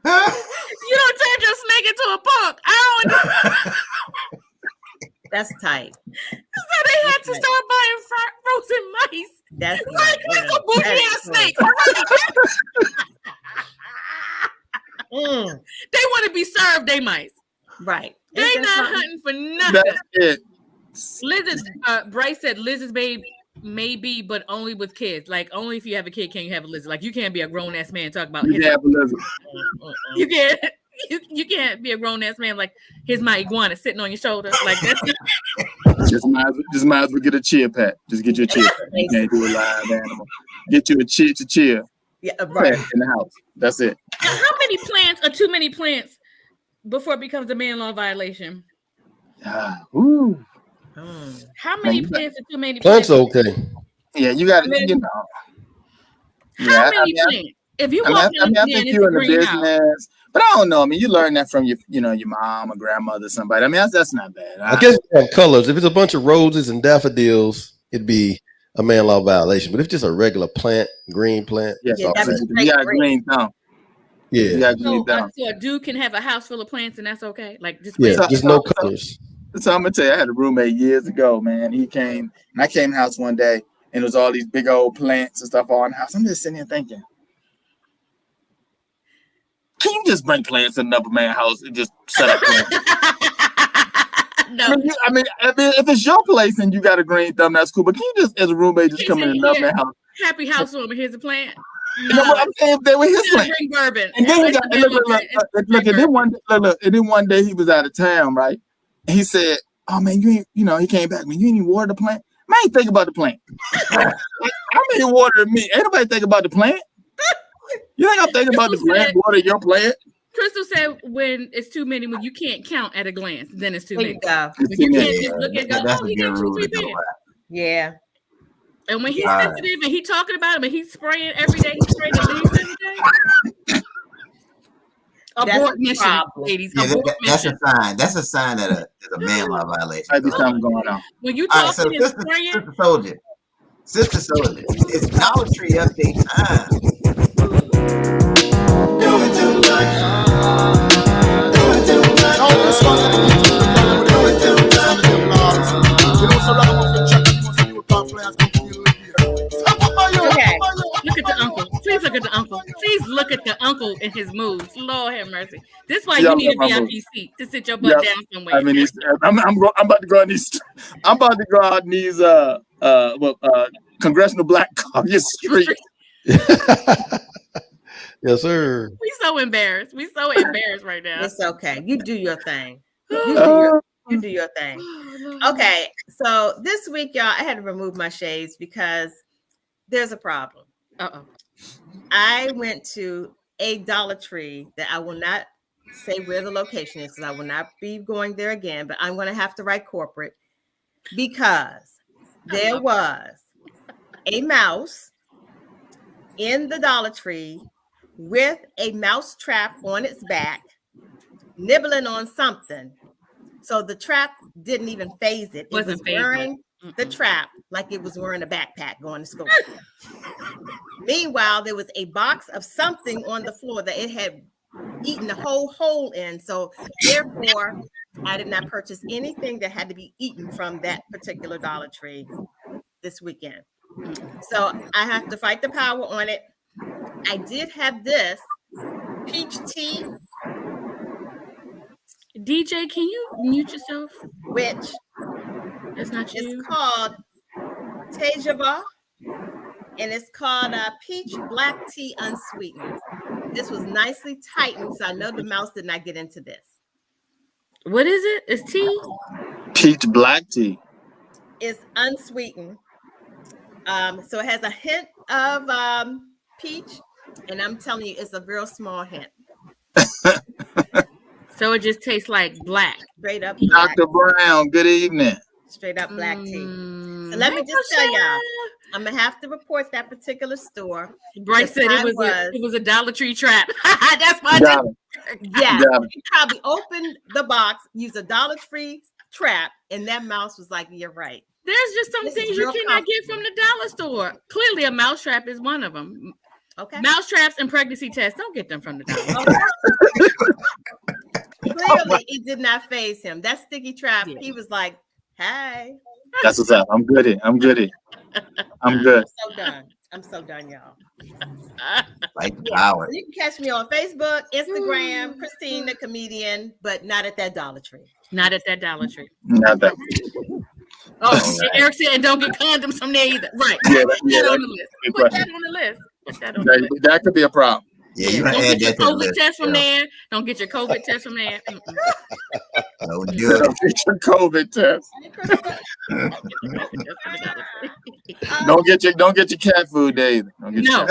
You don't turn your snake into a punk. I don't understand. That's tight. So they had to start buying frozen mice. That's like that's a bougie ass snake. They want to be served, they mice. Right. They not hunting for nothing. That's it. Lizards, Bryce said lizards maybe, but only with kids. Like only if you have a kid can you have a lizard. Like you can't be a grown ass man talking about you have a lizard. You can't. You can't be a grown ass man like here's my iguana sitting on your shoulder. Like that's just might as well get a cheer pet. Just get you a cheer pet. You can't do a live animal. Get you a cheer. Yeah, right. In the house. That's it. Now, how many plants are too many plants before it becomes a man law violation? How many plants are too many plants? Plants okay. Yeah, you got to, How many plants? If you walk in I think you're in the business, but I don't know. I mean, you learn that from your mom or grandmother, somebody. I mean, that's not bad. I guess you have colors. If it's a bunch of roses and daffodils, it'd be a man law violation. But if it's just a regular plant, green plant, you got green thumb. Yeah. So a dude can have a house full of plants and that's okay. Like just just no colors. So I'm gonna tell you, I had a roommate years ago, man. He came and I came in the house one day and it was all these big old plants and stuff all in the house. I'm just sitting here thinking, can you just bring plants in another man's house and just set up plants? No. I mean, if it's your place and you got a green thumb, that's cool. But can you just, as a roommate, just come in another man's house? Happy housewarming. Here's a plant. No, I'm saying they were his plant. Bring bourbon. And then one day he was out of town, right? And he said, "Oh man, he came back. Man, you ain't even water the plant. Man, I ain't think about the plant. How many water me? Ain't nobody think about the plant. You think I'm thinking about the plant, water your plant? Crystal said when it's too many, when you can't count at a glance, then it's too There many. you go. When you can't just look at go, that's oh, a he good got 2 rule 3 to go pairs. by. Yeah. And when he's sensitive and he talking about him and he's spraying every day, he's spraying the leaves every day. Abort mission, ladies. Yeah, abort that's mission. a sign. That's a sign that there's a man law violation. Might be something going on. When you All right, talking so and spraying, Sister Soldier, it's Dollar Tree update time. Doing too much. Doing too much. Doing too Okay. look at the uncle. Please look at the uncle. Please look at the uncle and his moves. Lord have mercy. This is why you need a VIP seat to sit your butt down somewhere. I mean, I'm about to go on these. I'm about to go out in these Congressional Black Caucus Street. Yes, sir. We so embarrassed. We so embarrassed right now. It's okay. You do your thing. You do your thing. Okay. So this week, y'all, I had to remove my shades because there's a problem. Uh-oh. I went to a Dollar Tree that I will not say where the location is, because I will not be going there again, but I'm going to have to write corporate because there was a mouse in the Dollar Tree with a mouse trap on its back, nibbling on something. So the trap didn't even phase it. It was wearing the trap like it was wearing a backpack going to school. Meanwhile, there was a box of something on the floor that it had eaten the whole hole in. So therefore, I did not purchase anything that had to be eaten from that particular Dollar Tree this weekend. So I have to fight the power on it. I did have this peach tea. DJ, can you mute yourself? Which It's not you. It's called Tejava, and it's called Peach Black Tea Unsweetened. This was nicely tightened, so I know the mouse did not get into this. What is it? It's tea? Peach black tea. It's unsweetened. So it has a hint of peach, and I'm telling you, it's a real small hint. So it just tastes like black. Straight up black. Dr. Brown, good evening. Straight up black tea. So let me just tell y'all, I'm gonna have to report that particular store. Bryce said it was a Dollar Tree trap. That's why Got yeah, you probably opened the box, used a Dollar Tree trap, and that mouse was like, "You're right." There's just some things you cannot get from the dollar store. Clearly, a mouse trap is one of them. Okay. Mouse traps and pregnancy tests, don't get them from the dollar store. Clearly, it did not faze him. That sticky trap, he was like, "Hey." That's what's up. I'm good. I'm good. I'm good. I'm so done, y'all. Like power. So you can catch me on Facebook, Instagram, Christine the Comedian, but not at that Dollar Tree. Not at that Dollar Tree. Not that. Oh, Eric said, and don't get condoms from there either. Right. Yeah, Put that on the list. Put that on the list. Put that on the list. That could be a problem. Yeah, you don't add get your that to the COVID list. test from there. Don't get your COVID test from there. Don't do it. Get your COVID test. Don't get your cat food there either. No.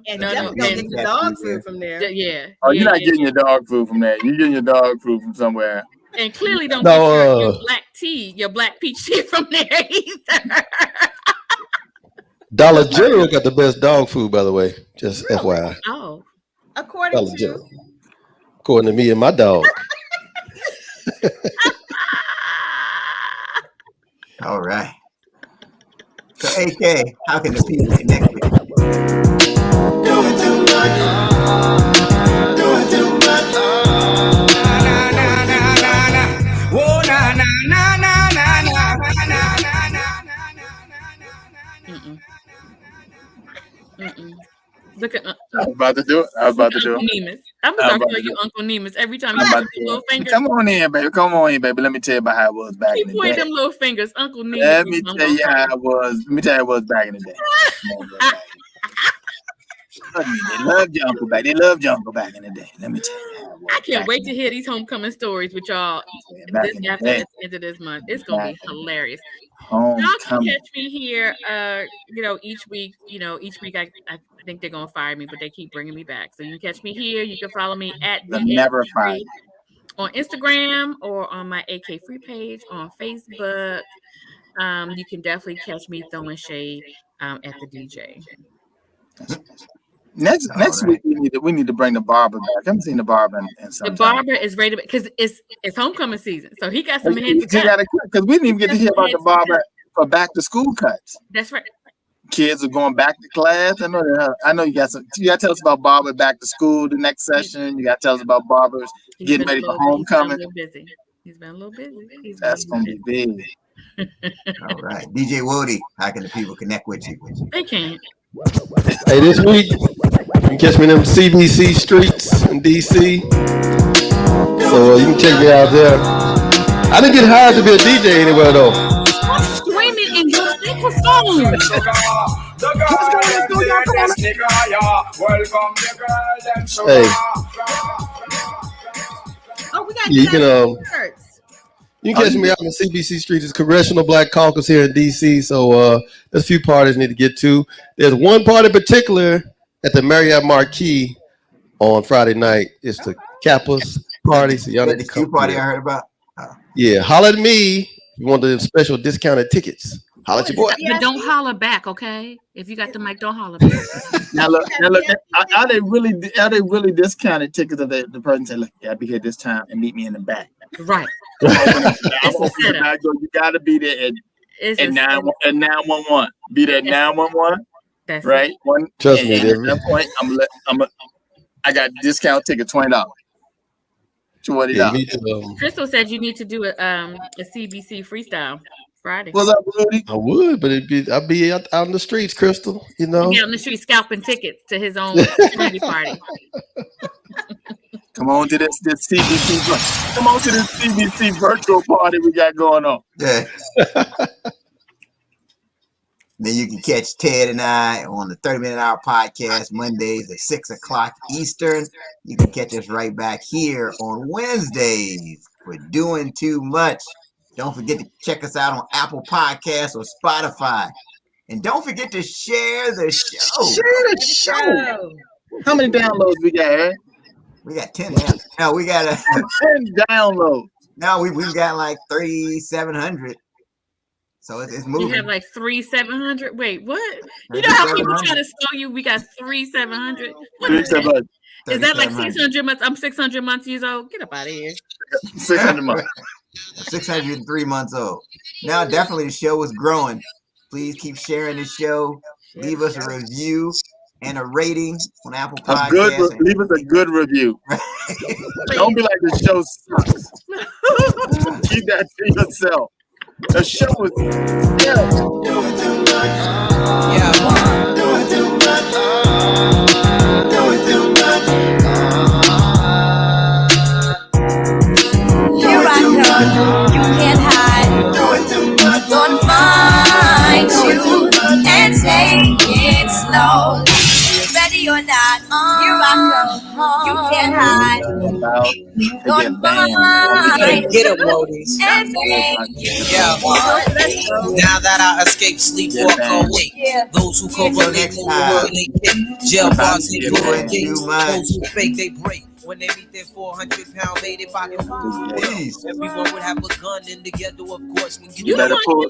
And no. don't get your dog food from there. Yeah. Oh, you're not getting your dog food from there. You're getting your dog food from somewhere. And clearly don't get your black tea, your black peach tea from there either. Dollar General got the best dog food, by the way. Just FYI. Oh. According Dollar General. According to me and my dog. All right. So, AK, how can the people connect with you? Doing too much. Doing too much. Na na na na na. Whoa na na na na na na na na na. Look at I was about to do it. Nemus. I'm gonna call you Uncle Nemus every time you put your little fingers. Come on in, baby. Let me tell you about how it was back in the day. He pointed them little fingers, Uncle Nemus. Let me tell you how it was. Back in the day. They loved your uncle back. They loved your uncle back in the day. Let me tell you. I can't wait to hear these homecoming stories with y'all Back this in the after day. the end of this month. It's gonna be hilarious. Y'all can Homecoming. catch me here, each week. Each week I think they're gonna fire me, but they keep bringing me back. So you can catch me here. You can follow me at They'll never fire Free on Instagram or on my AK Free page on Facebook. You can definitely catch me throwing shade at the DJ. Next week we need to bring the barber back. I haven't seen the barber in some The time. barber is ready because it's homecoming season, so he got some heads to because we didn't even get to hear about the barber for back to school cuts. That's right. Kids are going back to class. I know you got some. You got to tell us about barber back to school the next session. You got to tell us about barbers getting ready for homecoming. He's been a little busy. That's gonna be big. All right, DJ Woody, how can the people connect with you? They can't. Hey, this week you can catch me in them CBC streets in DC. So you can check me out there. I didn't get hired to be a DJ anywhere though. Stop screaming in your microphone. Hey. Oh, we got you can shirts. You can catch me out in CBC Street. It's Congressional Black Caucus here in D.C. So there's a few parties I need to get to. There's one party in particular at the Marriott Marquis on Friday night. It's the Kappa's party. So y'all need to come. Party I heard about. Yeah, holler at me. If you want the special discounted tickets, holler at your boy. But don't holler back, okay? If you got the mic, don't holler back. Now look. Are they really discounted tickets? Of the person say, "Look, I'll be here this time and meet me in the back." Right. You got to be there at 911. Be there at 911. That's right. Trust me. At that point, I got discount ticket $20. $20. Crystal said you need to do a CBC freestyle Friday. What's up, Rudy? I would, but I'd be out on the streets, Crystal. You know, out on the street scalping tickets to his own community party. Come on to this CBC. Come on to this CBC virtual party we got going on. Yeah. Then you can catch Ted and I on the 30-Minute Hour podcast Mondays at 6 o'clock Eastern. You can catch us right back here on Wednesdays for Doing Too Much. Don't forget to check us out on Apple Podcasts or Spotify. And don't forget to share the show. Share the show. How many downloads we got, Ed? We got 10 now. No, we got 10 downloads. No, we've got like 3,700. So it's moving. You have like 3,700. Wait, what? You know how people try to sell you? We got 3,700. Is that like 600 months? I'm 600 months years old. Get up out of here. 600 months. 603 months old. Now, definitely the show is growing. Please keep sharing the show. Leave us a review and a rating on Apple Podcasts. Leave us a good review. Don't be like the show sucks. Keep that to yourself. The show is doing too much. Yeah, doing too much. Doing too much. Here I come, you can't hide. Doing too much. Gonna find you and take it slow. Ready or not, here I come, you can't hide. Gonna find Get up, Lodies. and take Yeah. Now that I escape sleep or awake, those who correlate will relate. Jail bars and door gates. Those who fake they break. When they meet their 400-pound lady, if I can move, everyone would have a gun in the ghetto, of course. When you better pull